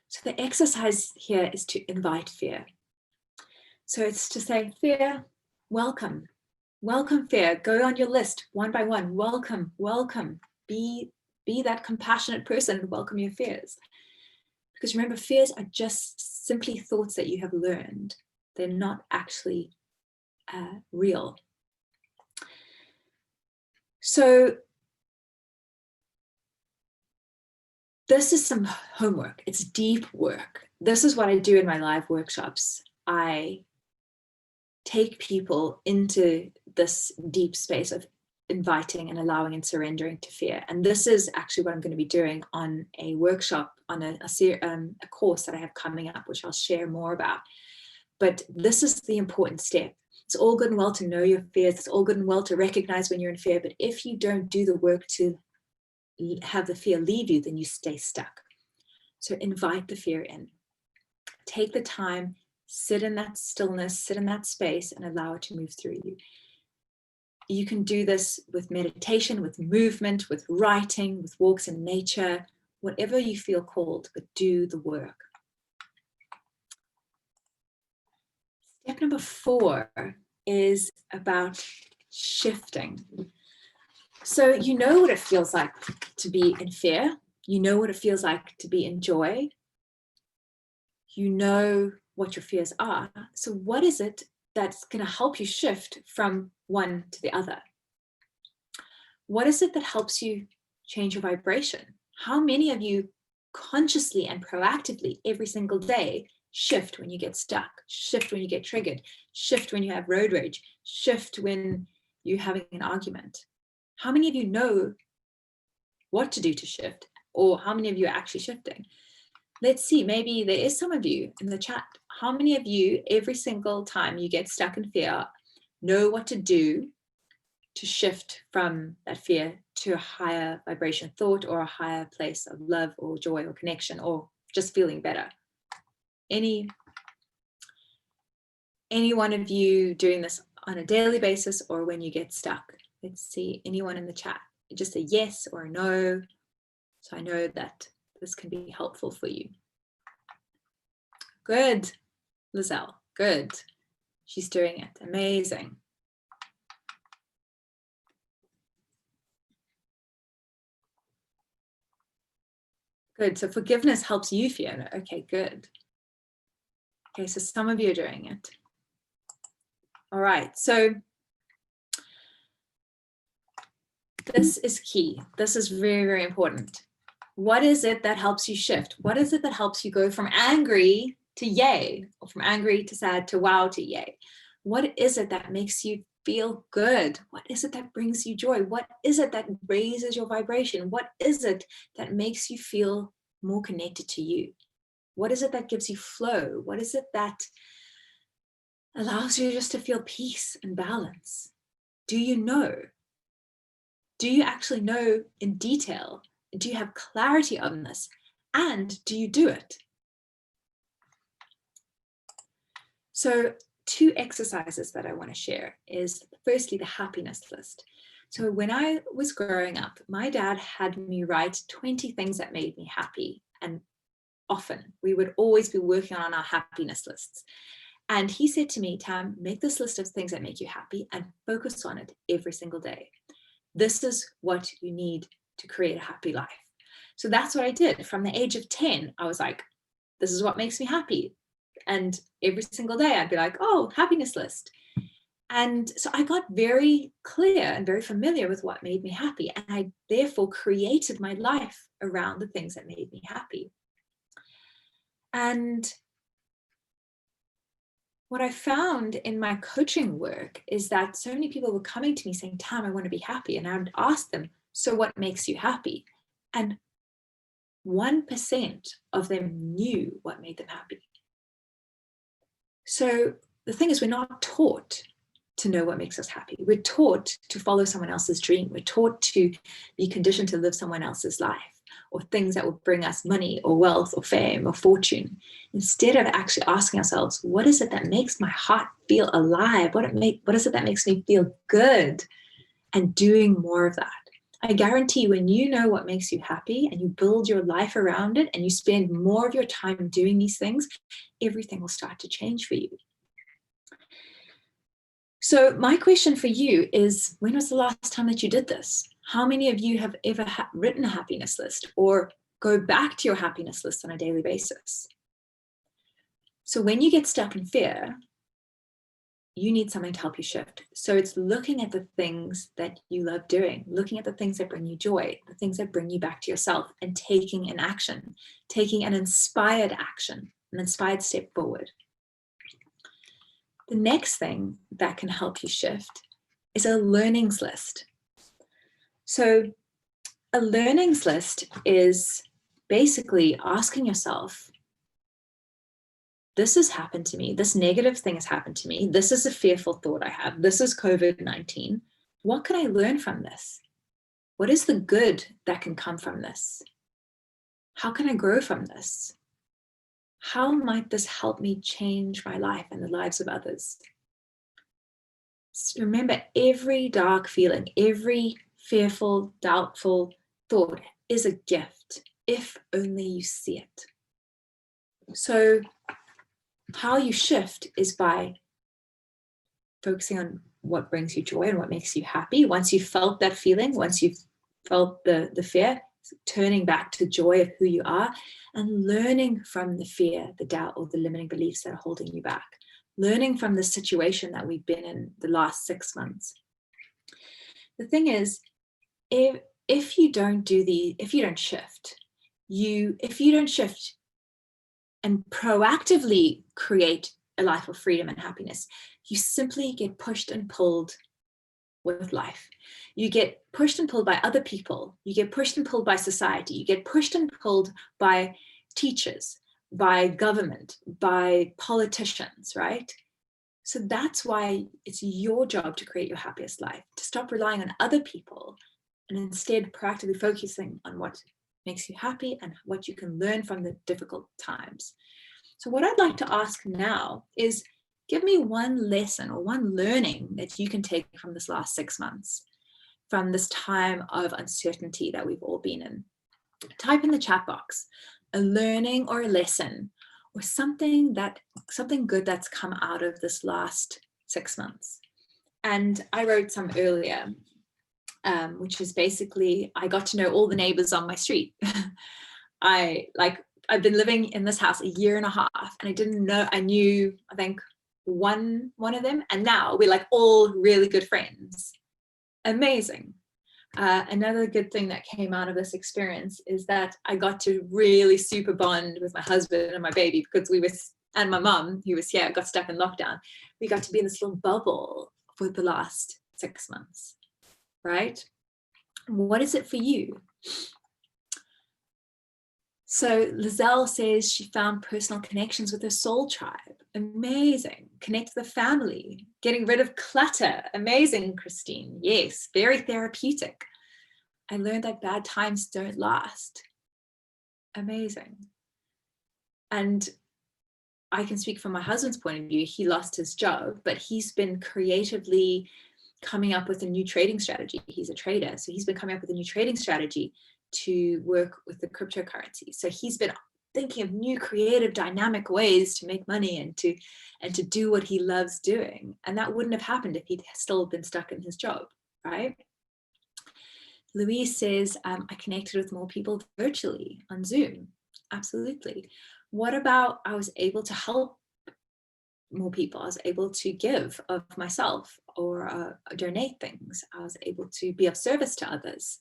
So the exercise here is to invite fear. So it's to say, fear, welcome. Welcome fear. Go on your list one by one. Welcome, welcome. Be that compassionate person and welcome your fears. Because remember, fears are just simply thoughts that you have learned. They're not actually real. So this is some homework. It's deep work. This is what I do in my live workshops. I take people into this deep space of inviting and allowing and surrendering to fear. And this is actually what I'm going to be doing on a workshop, on a course that I have coming up, which I'll share more about. But this is the important step. It's all good and well to know your fears. It's all good and well to recognize when you're in fear. But if you don't do the work to have the fear leave you, then you stay stuck. So invite the fear in. Take the time, sit in that stillness, sit in that space, and allow it to move through you. You can do this with meditation, with movement, with writing, with walks in nature, whatever you feel called, but do the work. Step number 4 is about shifting. So you know what it feels like to be in fear. You know what it feels like to be in joy. You know what your fears are. So what is it that's going to help you shift from one to the other? What is it that helps you change your vibration? How many of you consciously and proactively every single day shift when you get stuck, shift when you get triggered, shift when you have road rage, shift when you're having an argument? How many of you know what to do to shift, or how many of you are actually shifting? Let's see, maybe there is some of you in the chat. How many of you, every single time you get stuck in fear, know what to do to shift from that fear to a higher vibration thought, or a higher place of love or joy or connection, or just feeling better? Any one of you doing this on a daily basis, or when you get stuck? Let's see, anyone in the chat? Just a yes or a no, so I know that this can be helpful for you. Good, Lizelle, good. She's doing it, amazing. Good, so forgiveness helps you, Fiona. Okay, good. Okay, so some of you are doing it. All right, so this is key. This is very, very important. What is it that helps you shift? What is it that helps you go from angry to yay, or from angry to sad to wow to yay? What is it that makes you feel good? What is it that brings you joy? What is it that raises your vibration? What is it that makes you feel more connected to you? What is it that gives you flow? What is it that allows you just to feel peace and balance? Do you know? Do you actually know in detail? Do you have clarity on this? And do you do it? So 2 exercises that I want to share is, firstly, the happiness list. So when I was growing up, my dad had me write 20 things that made me happy. And often we would always be working on our happiness lists. And he said to me, Tam, make this list of things that make you happy and focus on it every single day. This is what you need to create a happy life. So that's what I did. From the age of 10, I was like, this is what makes me happy. And every single day I'd be like, oh, happiness list. And so I got very clear and very familiar with what made me happy. And I therefore created my life around the things that made me happy. And what I found in my coaching work is that so many people were coming to me saying, Tam, I want to be happy. And I would ask them, so what makes you happy? And 1% of them knew what made them happy. So the thing is, we're not taught to know what makes us happy. We're taught to follow someone else's dream. We're taught to be conditioned to live someone else's life, or things that will bring us money or wealth or fame or fortune, instead of actually asking ourselves, what is it that makes my heart feel alive? What is it that makes me feel good? And doing more of that. I guarantee when you know what makes you happy and you build your life around it and you spend more of your time doing these things, everything will start to change for you. So my question for you is, when was the last time that you did this? How many of you have ever written a happiness list or go back to your happiness list on a daily basis? So when you get stuck in fear, you need something to help you shift. So it's looking at the things that you love doing, looking at the things that bring you joy, the things that bring you back to yourself, and taking an action, taking an inspired action, an inspired step forward. The next thing that can help you shift is a learnings list. So a learnings list is basically asking yourself, this has happened to me. This negative thing has happened to me. This is a fearful thought I have. This is COVID-19. What can I learn from this? What is the good that can come from this? How can I grow from this? How might this help me change my life and the lives of others? So remember, every dark feeling, every fearful, doubtful thought is a gift, if only you see it. So how you shift is by focusing on what brings you joy and what makes you happy. Once you've felt that feeling, once you've felt the fear, turning back to joy of who you are and learning from the fear, the doubt, or the limiting beliefs that are holding you back. Learning from the situation that we've been in the last 6 months. The thing is, if you don't shift, if you don't shift and proactively create a life of freedom and happiness, you simply get pushed and pulled with life. You get pushed and pulled by other people. You get pushed and pulled by society. You get pushed and pulled by teachers, by government, by politicians, right? So that's why it's your job to create your happiest life, to stop relying on other people and instead proactively focusing on what makes you happy and what you can learn from the difficult times. So what I'd like to ask now is, give me one lesson or one learning that you can take from this last 6 months, from this time of uncertainty that we've all been in. Type in the chat box a learning or a lesson or something good that's come out of this last 6 months. And I wrote some earlier, which is basically, I got to know all the neighbors on my street. I've been living in this house a year and a half, and I didn't know, I knew, I think, one of them, and now we're like all really good friends. Amazing. Another good thing that came out of this experience is that I got to really super bond with my husband and my baby, because and my mum, who was here, got stuck in lockdown. We got to be in this little bubble for the last 6 months, right? What is it for you? So Lizelle says she found personal connections with her soul tribe. Amazing. Connect with the family. Getting rid of clutter. Amazing, Christine. Yes, very therapeutic. I learned that bad times don't last. Amazing. And I can speak from my husband's point of view. He lost his job, but he's been creatively coming up with a new trading strategy. He's a trader, so he's been coming up with a new trading strategy to work with the cryptocurrency. So he's been thinking of new creative dynamic ways to make money and to do what he loves doing. And that wouldn't have happened if he'd still been stuck in his job, right? Louise says, I connected with more people virtually on Zoom. Absolutely. What about I was able to help more people? I was able to give of myself or donate things. I was able to be of service to others.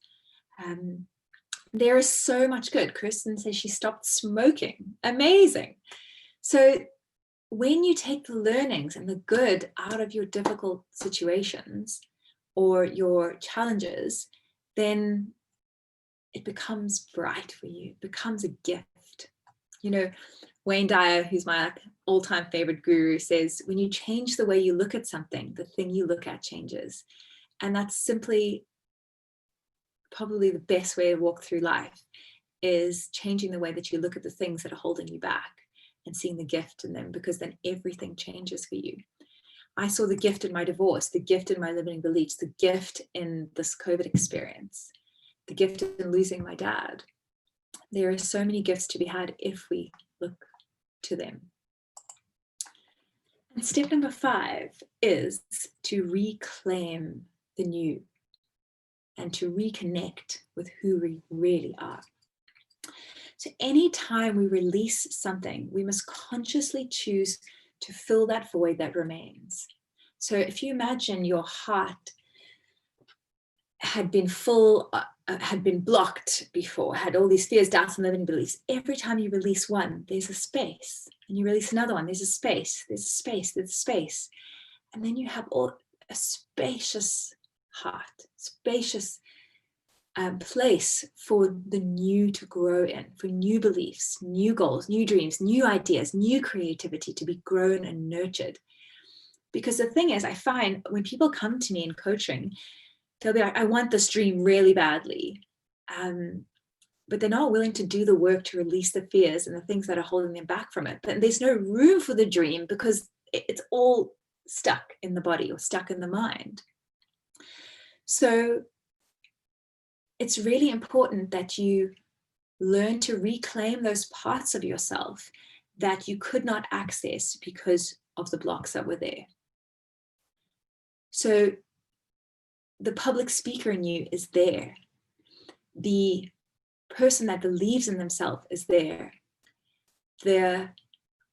There is so much good. Kristen says she stopped smoking. Amazing. So when you take the learnings and the good out of your difficult situations or your challenges, then it becomes bright for you. It becomes a gift. You know, Wayne Dyer, who's my all-time favorite guru, says, when you change the way you look at something, the thing you look at changes. And that's simply probably the best way to walk through life, is changing the way that you look at the things that are holding you back and seeing the gift in them, because then everything changes for you. I saw the gift in my divorce, the gift in my limiting beliefs, the gift in this COVID experience, the gift in losing my dad. There are so many gifts to be had if we look to them. And step number 5 is to reclaim the new and to reconnect with who we really are. So anytime we release something, we must consciously choose to fill that void that remains. So if you imagine your heart had been had been blocked before, had all these fears, doubts, and limiting beliefs. Every time you release one, there's a space, and you release another one, there's a space, there's a space, there's a space. And then you have a spacious heart, spacious place for the new to grow in, for new beliefs, new goals, new dreams, new ideas, new creativity to be grown and nurtured. Because the thing is, I find when people come to me in coaching, they'll be like, I want this dream really badly. But they're not willing to do the work to release the fears and the things that are holding them back from it. But there's no room for the dream because it's all stuck in the body or stuck in the mind. So it's really important that you learn to reclaim those parts of yourself that you could not access because of the blocks that were there. So the public speaker in you is there. The person that believes in themselves is there. The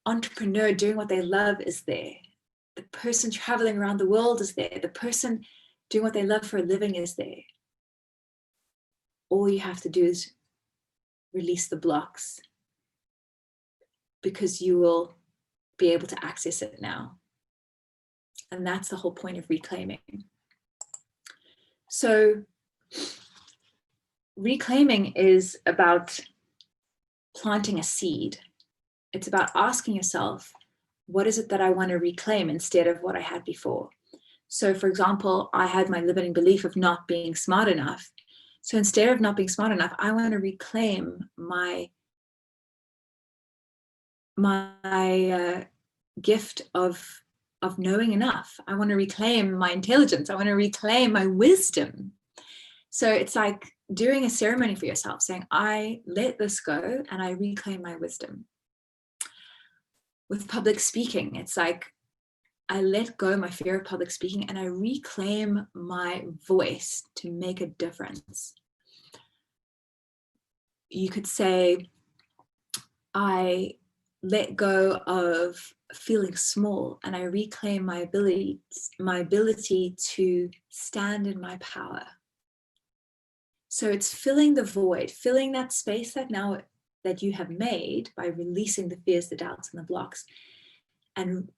entrepreneur doing what they love is there. The person traveling around the world is there. The person doing what they love for a living is there. All you have to do is release the blocks, because you will be able to access it now. And that's the whole point of reclaiming. So reclaiming is about planting a seed. It's about asking yourself, what is it that I want to reclaim instead of what I had before? So for example, I had my limiting belief of not being smart enough. So instead of not being smart enough, I want to reclaim my gift of knowing enough. I want to reclaim my intelligence. I want to reclaim my wisdom. So it's like doing a ceremony for yourself, saying, I let this go and I reclaim my wisdom. With public speaking, it's like I let go my fear of public speaking and I reclaim my voice to make a difference. You could say, I let go of feeling small and I reclaim my ability to stand in my power. So it's filling the void, filling that space that you have made by releasing the fears, the doubts, and the blocks, and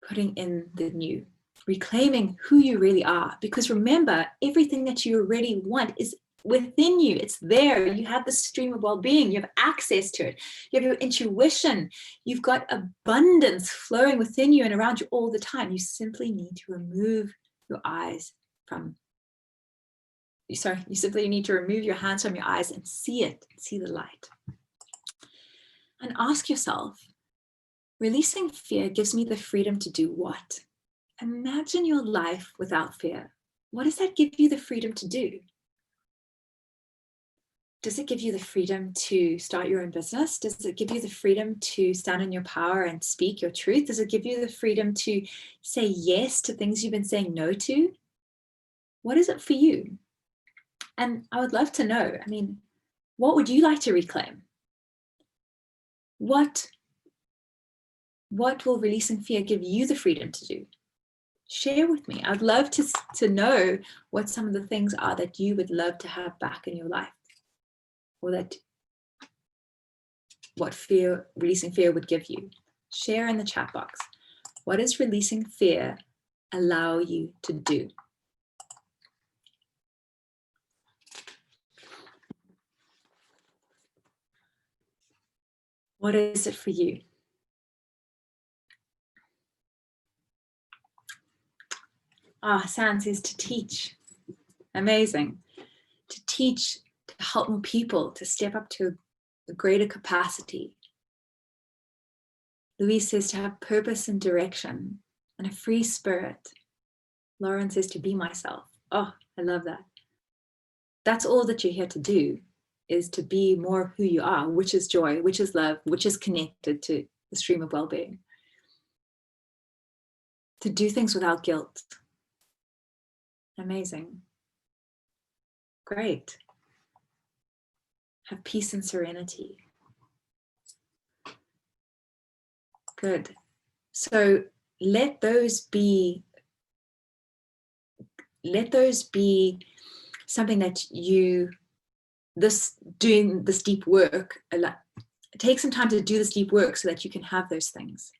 putting in the new, reclaiming who you really are. Because remember, everything that you already want is within you. It's there. You have the stream of well-being. You have access to it. You have your intuition. You've got abundance flowing within you and around you all the time. You simply need to remove your eyes from, you simply need to remove your hands from your eyes and see it, see the light. And ask yourself, releasing fear gives me the freedom to do what? Imagine your life without fear. What does that give you the freedom to do? Does it give you the freedom to start your own business? Does it give you the freedom to stand in your power and speak your truth? Does it give you the freedom to say yes to things you've been saying no to? What is it for you? And I would love to know, what would you like to reclaim? What will releasing fear give you the freedom to do? Share with me. I'd love to know what some of the things are that you would love to have back in your life, or what releasing fear would give you. Share in the chat box. What does releasing fear allow you to do? What is it for you? San says to teach. Amazing. To teach, to help more people, to step up to a greater capacity. Louise says to have purpose and direction and a free spirit. Lauren says to be myself. Oh, I love that. That's all that you're here to do, is to be more of who you are, which is joy, which is love, which is connected to the stream of well-being. To do things without guilt. Amazing. Great. Have peace and serenity. Good. So let those be something that doing this deep work, take some time to do this deep work so that you can have those things.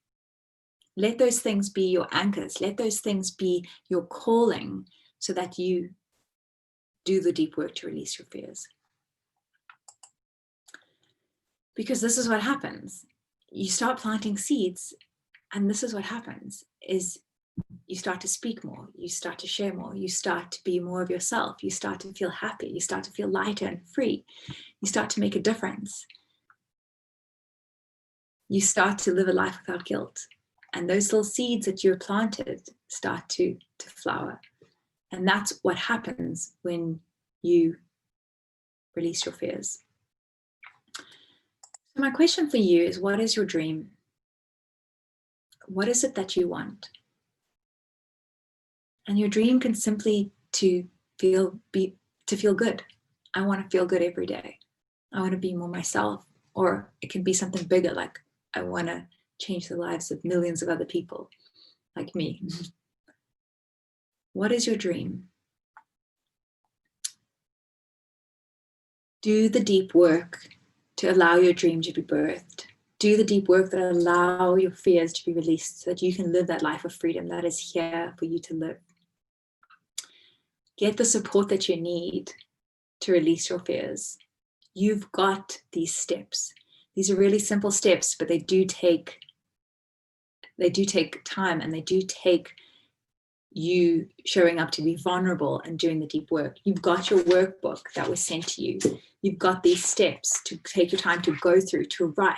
Let those things be your anchors. Let those things be your calling so that you do the deep work to release your fears. Because this is what happens. You start planting seeds, and this is what happens, is you start to speak more, you start to share more, you start to be more of yourself, you start to feel happy, you start to feel lighter and free, you start to make a difference. You start to live a life without guilt. And those little seeds that you're planted start to flower. And that's what happens when you release your fears. So my question for you is, what is your dream? What is it that you want? And your dream can simply to feel good. I want to feel good every day. I want to be more myself. Or it can be something bigger, like I want to change the lives of millions of other people like me. What is your dream? Do the deep work to allow your dream to be birthed. Do the deep work that allow your fears to be released so that you can live that life of freedom that is here for you to live. Get the support that you need to release your fears. You've got these steps. These are really simple steps, but they do take time, and they do take you showing up to be vulnerable and doing the deep work. You've got your workbook that was sent to you. You've got these steps to take your time to go through, to write,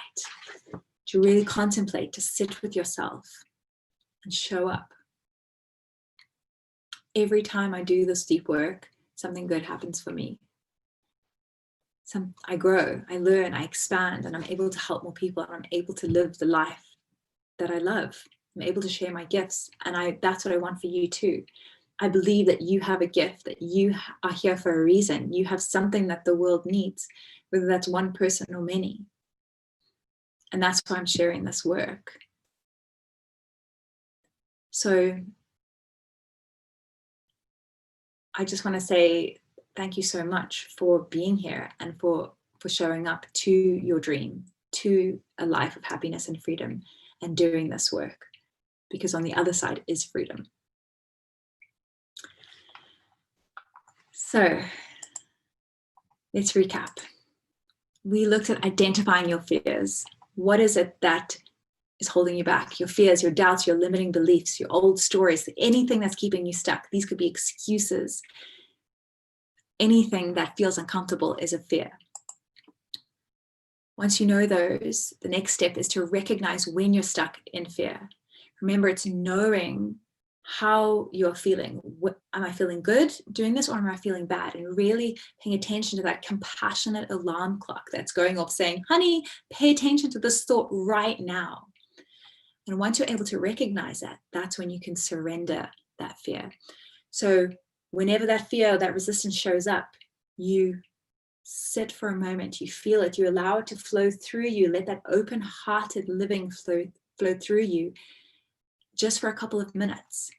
to really contemplate, to sit with yourself and show up. Every time I do this deep work, something good happens for me. I grow, I learn, I expand, and I'm able to help more people, and I'm able to live the life that I love. I'm able to share my gifts, and that's what I want for you too. I believe that you have a gift, that you are here for a reason. You have something that the world needs, whether that's one person or many. And that's why I'm sharing this work. So I just want to say thank you so much for being here and for showing up to your dream, to a life of happiness and freedom, and doing this work, because on the other side is freedom. So let's recap. We looked at identifying your fears. What is it that is holding you back? Your fears, your doubts, your limiting beliefs, your old stories, anything that's keeping you stuck. These could be excuses. Anything that feels uncomfortable is a fear. Once you know those, the next step is to recognize when you're stuck in fear. Remember, it's knowing how you're feeling. Am I feeling good doing this, or am I feeling bad? And really paying attention to that compassionate alarm clock that's going off saying, honey, pay attention to this thought right now. And once you're able to recognize that, that's when you can surrender that fear. So whenever that fear, that resistance shows up, you sit for a moment, you feel it, you allow it to flow through you, let that open-hearted living flow through you just for a couple of minutes.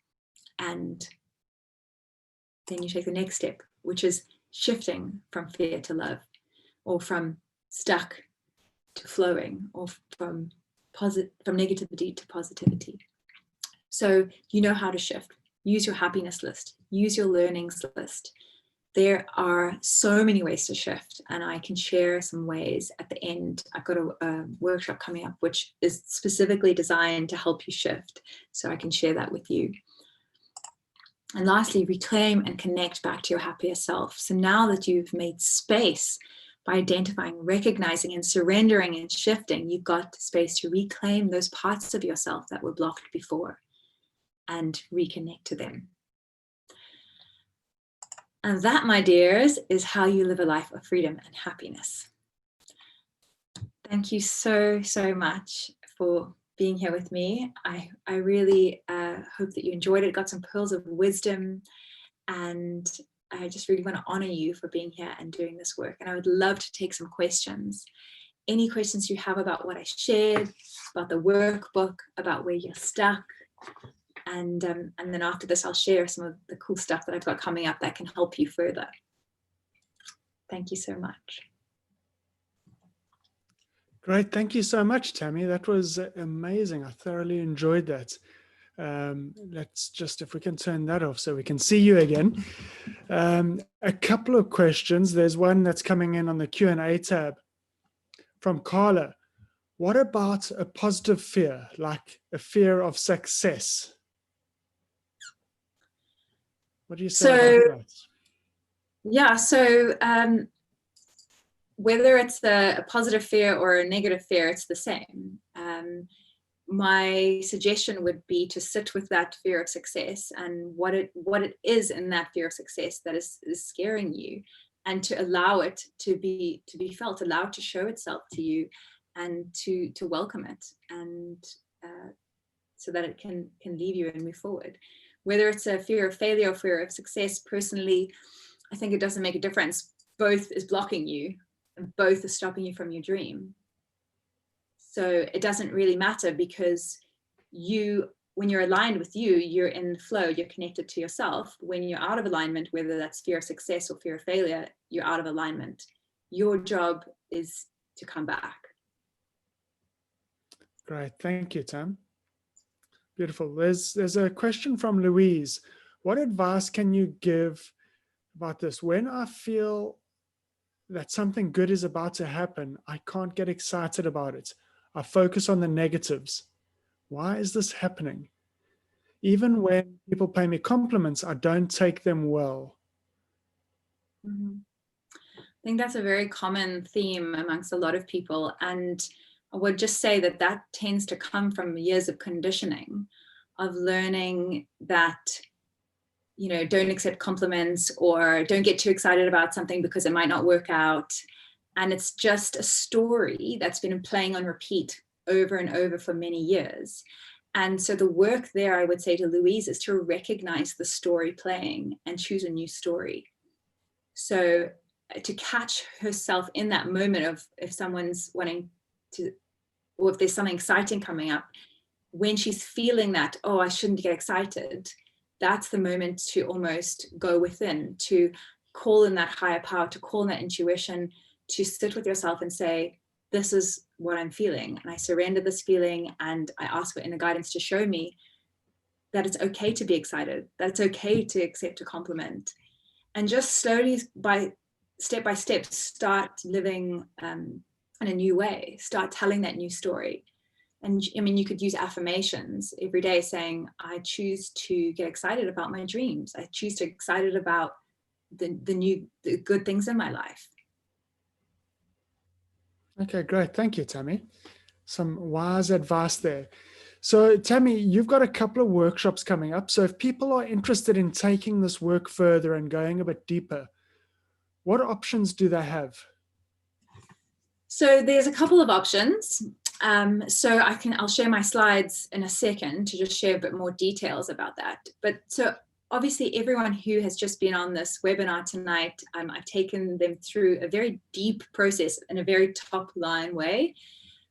And then you take the next step, which is shifting from fear to love, or from stuck to flowing, or from negativity to positivity. So you know how to shift. Use your happiness list, use your learnings list. There are so many ways to shift, and I can share some ways at the end. I've got a workshop coming up which is specifically designed to help you shift, so I can share that with you. And lastly, reclaim and connect back to your happier self. So now that you've made space by identifying, recognizing, and surrendering and shifting, you've got space to reclaim those parts of yourself that were blocked before and reconnect to them. And that, my dears, is how you live a life of freedom and happiness. Thank you so, so much for being here with me. I really hope that you enjoyed it, got some pearls of wisdom, and I just really want to honor you for being here and doing this work. And I would love to take some questions. Any questions you have about what I shared, about the workbook, about where you're stuck. And then after this, I'll share some of the cool stuff that I've got coming up that can help you further. Thank you so much. Great. Thank you so much, Tammy. That was amazing. I thoroughly enjoyed that. Let's just, if we can turn that off so we can see you again. A couple of questions. There's one that's coming in on the Q&A tab from Carla. What about a positive fear, like a fear of success? What do you say about that? Yeah, so whether it's a positive fear or a negative fear, it's the same. My suggestion would be to sit with that fear of success and what it is in that fear of success that is scaring you, and to allow it to be felt, allow it to show itself to you, and to welcome it, and so that it can leave you and move forward. Whether it's a fear of failure or fear of success, personally, I think it doesn't make a difference. Both is blocking you, and both are stopping you from your dream. So it doesn't really matter, because when you're aligned with you, you're in the flow, you're connected to yourself. When you're out of alignment, whether that's fear of success or fear of failure, you're out of alignment. Your job is come back. Great. Thank you, Tam. Beautiful. There's a question from Louise. What advice can you give about this? When I feel that something good is about to happen, I can't get excited about it. I focus on the negatives. Why is this happening? Even when people pay me compliments, I don't take them well. Mm-hmm. I think that's a very common theme amongst a lot of people. And I would just say that that tends to come from years of conditioning, of learning that, you know, don't accept compliments or don't get too excited about something because it might not work out. And it's just a story that's been playing on repeat over and over for many years. And so the work there, I would say to Louise, is to recognize the story playing and choose a new story. So to catch herself in that moment of if someone's wanting to, or if there's something exciting coming up, when she's feeling that, oh, I shouldn't get excited, that's the moment to almost go within, to call in that higher power, to call in that intuition, to sit with yourself and say, this is what I'm feeling. And I surrender this feeling and I ask for inner guidance to show me that it's okay to be excited, that it's okay to accept a compliment. And just slowly, by step, start living in a new way, start telling that new story. And I mean, you could use affirmations every day saying, I choose to get excited about my dreams. I choose to get excited about the good things in my life. Okay, great. Thank you, Tammy. Some wise advice there. So, Tammy, you've got a couple of workshops coming up. So, if people are interested in taking this work further and going a bit deeper, what options do they have? So, there's a couple of options. So I'll share my slides in a second to just share a bit more details about that. But so obviously everyone who has just been on this webinar tonight, I've taken them through a very deep process in a very top line way.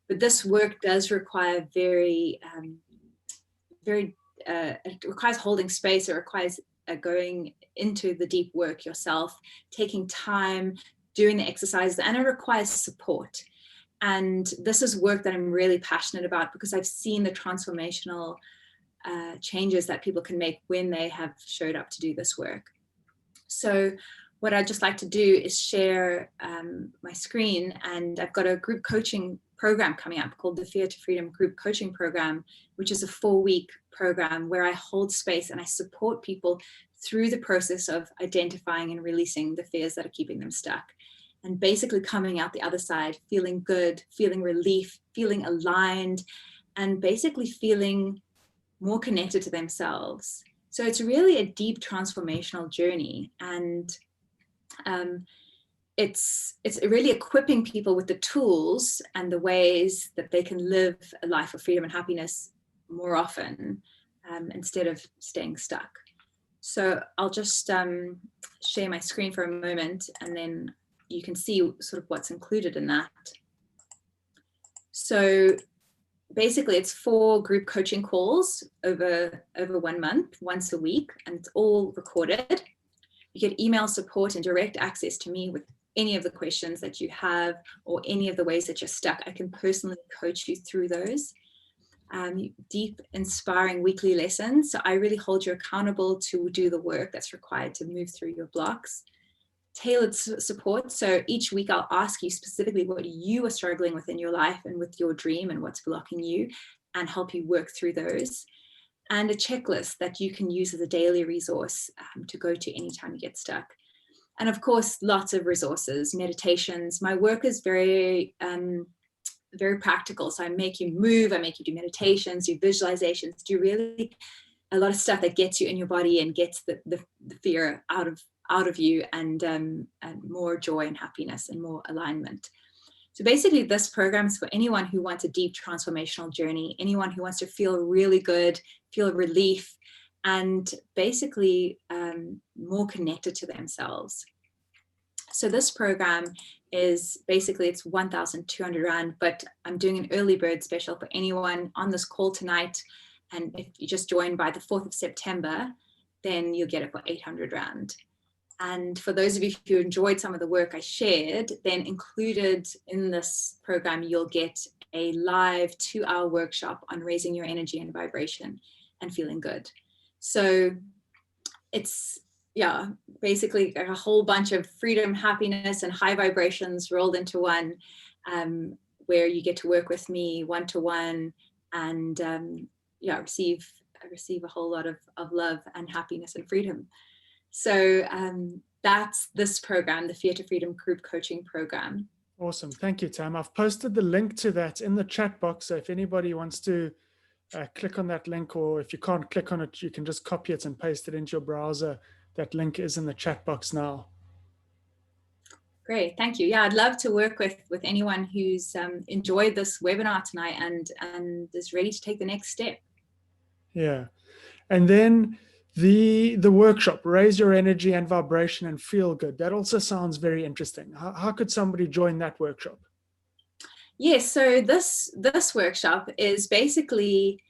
But this work does require it requires holding space. It requires going into the deep work yourself, taking time, doing the exercises, and it requires support. And this is work that I'm really passionate about because I've seen the transformational changes that people can make when they have showed up to do this work. So what I'd just like to do is share my screen, and I've got a group coaching program coming up called the Fear to Freedom Group Coaching Program, which is a 4-week program where I hold space and I support people through the process of identifying and releasing the fears that are keeping them stuck. And basically coming out the other side, feeling good, feeling relief, feeling aligned, and basically feeling more connected to themselves. So it's really a deep transformational journey. And it's really equipping people with the tools and the ways that they can live a life of freedom and happiness more often instead of staying stuck. So I'll just share my screen for a moment, and then you can see sort of what's included in that. So basically it's 4 group coaching calls over 1 month, once a week, and it's all recorded. You get email support and direct access to me with any of the questions that you have or any of the ways that you're stuck. I can personally coach you through those. Deep, inspiring weekly lessons. So I really hold you accountable to do the work that's required to move through your blocks. Tailored support. So each week I'll ask you specifically what you are struggling with in your life and with your dream and what's blocking you, and help you work through those. And a checklist that you can use as a daily resource to go to anytime you get stuck. And of course, lots of resources, meditations. My work is very practical. So I make you move, I make you do meditations, do visualizations, do really a lot of stuff that gets you in your body and gets the fear out of you, and more joy and happiness and more alignment. So basically this program is for anyone who wants a deep transformational journey, anyone who wants to feel really good, feel relief, and basically more connected to themselves. So this program is basically, it's 1,200 Rand, but I'm doing an early bird special for anyone on this call tonight. And if you just join by the 4th of September, then you'll get it for 800 Rand. And for those of you who enjoyed some of the work I shared, then included in this program, you'll get a live 2-hour workshop on raising your energy and vibration and feeling good. So it's, yeah, basically a whole bunch of freedom, happiness, and high vibrations rolled into one, where you get to work with me one-to-one and receive a whole lot of love and happiness and freedom. So that's this program, the Fear to Freedom Group Coaching Program. Awesome. Thank you, Tam. I've posted the link to that in the chat box. So if anybody wants to click on that link, or if you can't click on it, you can just copy it and paste it into your browser. That link is in the chat box now. Great, thank you. Yeah, I'd love to work with anyone who's enjoyed this webinar tonight and is ready to take the next step. Yeah. And then the workshop, Raise Your Energy and Vibration and Feel Good. That also sounds very interesting. How could somebody join that workshop? Yes, so this workshop is basically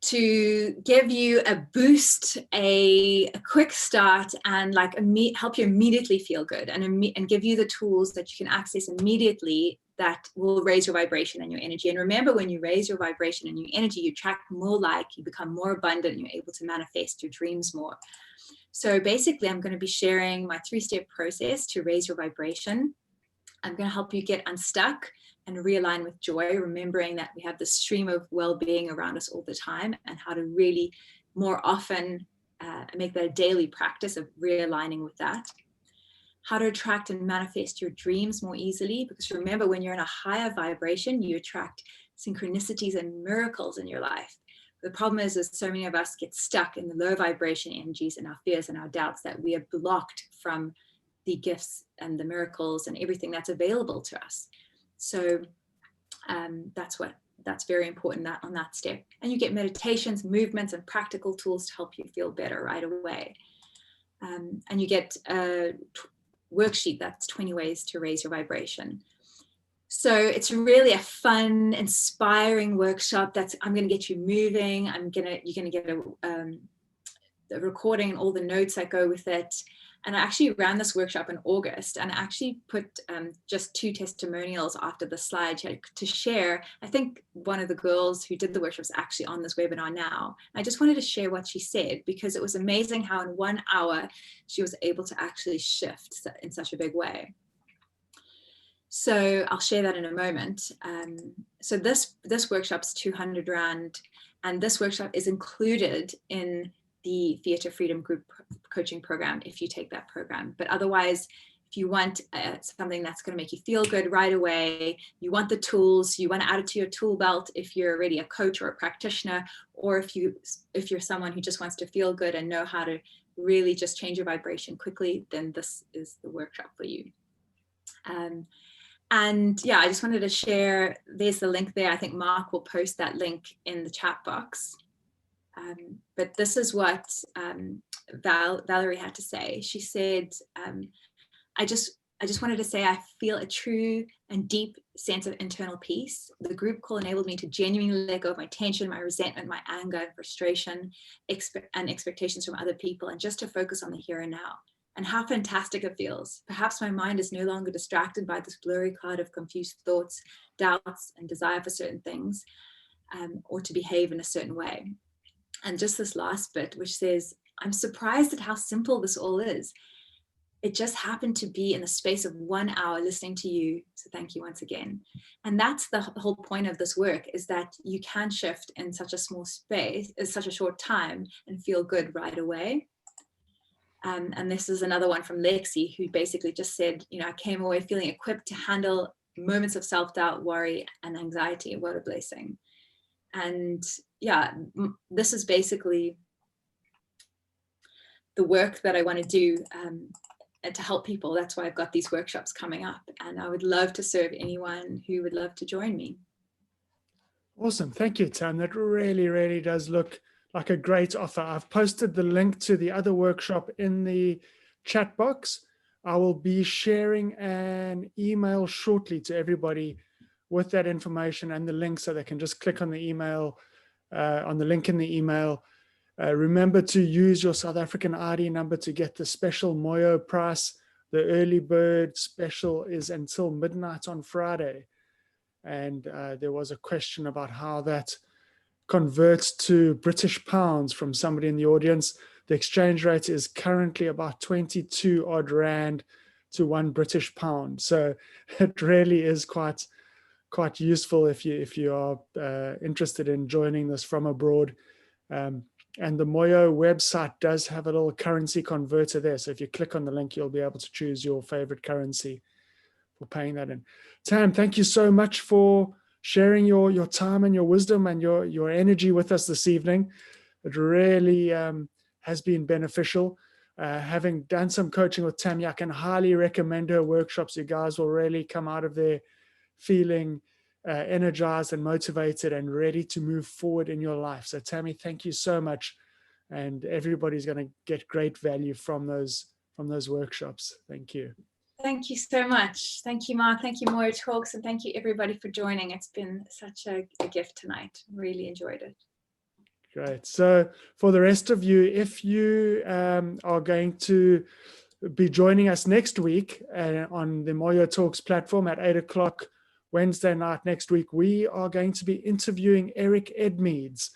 to give you a boost, a quick start, and like help you immediately feel good, and give you the tools that you can access immediately that will raise your vibration and your energy. And remember, when you raise your vibration and your energy, you attract more like, you become more abundant, and you're able to manifest your dreams more. So basically, I'm going to be sharing my 3-step process to raise your vibration. I'm going to help you get unstuck and realign with joy, remembering that we have this stream of well-being around us all the time, and how to really more often make that a daily practice of realigning with that. How to attract and manifest your dreams more easily, because remember, when you're in a higher vibration, you attract synchronicities and miracles in your life. The problem is so many of us get stuck in the low vibration energies and our fears and our doubts, that we are blocked from the gifts and the miracles and everything that's available to us. So that's very important on that step. And you get meditations, movements, and practical tools to help you feel better right away. And you get a worksheet that's 20 ways to raise your vibration. So it's really a fun, inspiring workshop I'm going to get you moving. You're going to get a recording and all the notes that go with it. And I actually ran this workshop in August, and I actually put just 2 testimonials after the slide to share. I think one of the girls who did the workshop is actually on this webinar now. I just wanted to share what she said, because it was amazing how in 1 hour she was able to actually shift in such a big way. So I'll share that in a moment. So this workshop's 200 Rand, and this workshop is included in the Fear to Freedom Group Coaching Program if you take that program. But otherwise, if you want something that's going to make you feel good right away, you want the tools, you want to add it to your tool belt if you're already a coach or a practitioner, or if you're someone who just wants to feel good and know how to really just change your vibration quickly, then this is the workshop for you. And yeah, I just wanted to share, there's the link there. I think Mark will post that link in the chat box. But this is what Valerie had to say. She said, I just wanted to say I feel a true and deep sense of internal peace. The group call enabled me to genuinely let go of my tension, my resentment, my anger and frustration, and expectations from other people, and just to focus on the here and now. And how fantastic it feels. Perhaps my mind is no longer distracted by this blurry cloud of confused thoughts, doubts, and desire for certain things, or to behave in a certain way. And just this last bit, which says, I'm surprised at how simple this all is. It just happened to be in the space of 1 hour listening to you. So thank you once again. And that's the whole point of this work, is that you can shift in such a small space, in such a short time, and feel good right away. And this is another one from Lexi, who basically just said, I came away feeling equipped to handle moments of self-doubt, worry, and anxiety. What a blessing. And yeah, this is basically the work that I want to do and to help people. That's why I've got these workshops coming up, and I would love to serve anyone who would love to join me. Awesome. Thank you, Tam. That really, really does look like a great offer. I've posted the link to the other workshop in the chat box. I will be sharing an email shortly to everybody with that information and the link, so they can just click on the email, on the link in the email, Remember to use your South African ID number to get the special Moyo price. The early bird special is until midnight on Friday. And there was a question about how that converts to British pounds from somebody in the audience. The exchange rate is currently about 22 odd rand to 1 British pound. So it really is quite useful if you are interested in joining this from abroad. And the Moyo website does have a little currency converter there. So if you click on the link, you'll be able to choose your favorite currency for paying that in. Tam, thank you so much for sharing your time and your wisdom and your energy with us this evening. It really has been beneficial. Having done some coaching with Tammy, I can highly recommend her workshops. You guys will really come out of there feeling energized and motivated and ready to move forward in your life. So Tammy, thank you so much. And everybody's going to get great value from those workshops. Thank you. Thank you so much. Thank you, Mark. Thank you, Moyo Talks. And thank you, everybody, for joining. It's been such a gift tonight. Really enjoyed it. Great. So for the rest of you, if you are going to be joining us next week on the Moyo Talks platform at 8 o'clock Wednesday night next week, we are going to be interviewing Eric Edmeades.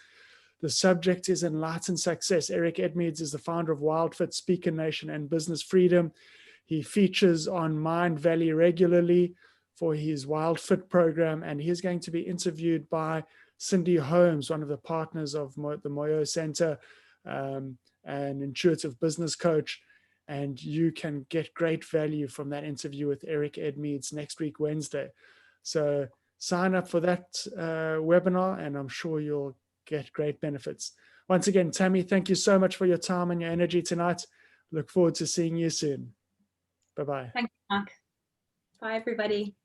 The subject is Enlightened Success. Eric Edmeades is the founder of WildFit, Speaker Nation, and Business Freedom. He features on Mind Valley regularly for his WildFit program, and he's going to be interviewed by Cindy Holmes, one of the partners of the Moyo Center, an intuitive business coach. And you can get great value from that interview with Eric Edmeades next week, Wednesday. So sign up for that webinar, and I'm sure you'll get great benefits. Once again, Tammy, thank you so much for your time and your energy tonight. Look forward to seeing you soon. Bye-bye. Thank you, Mark. Bye, everybody.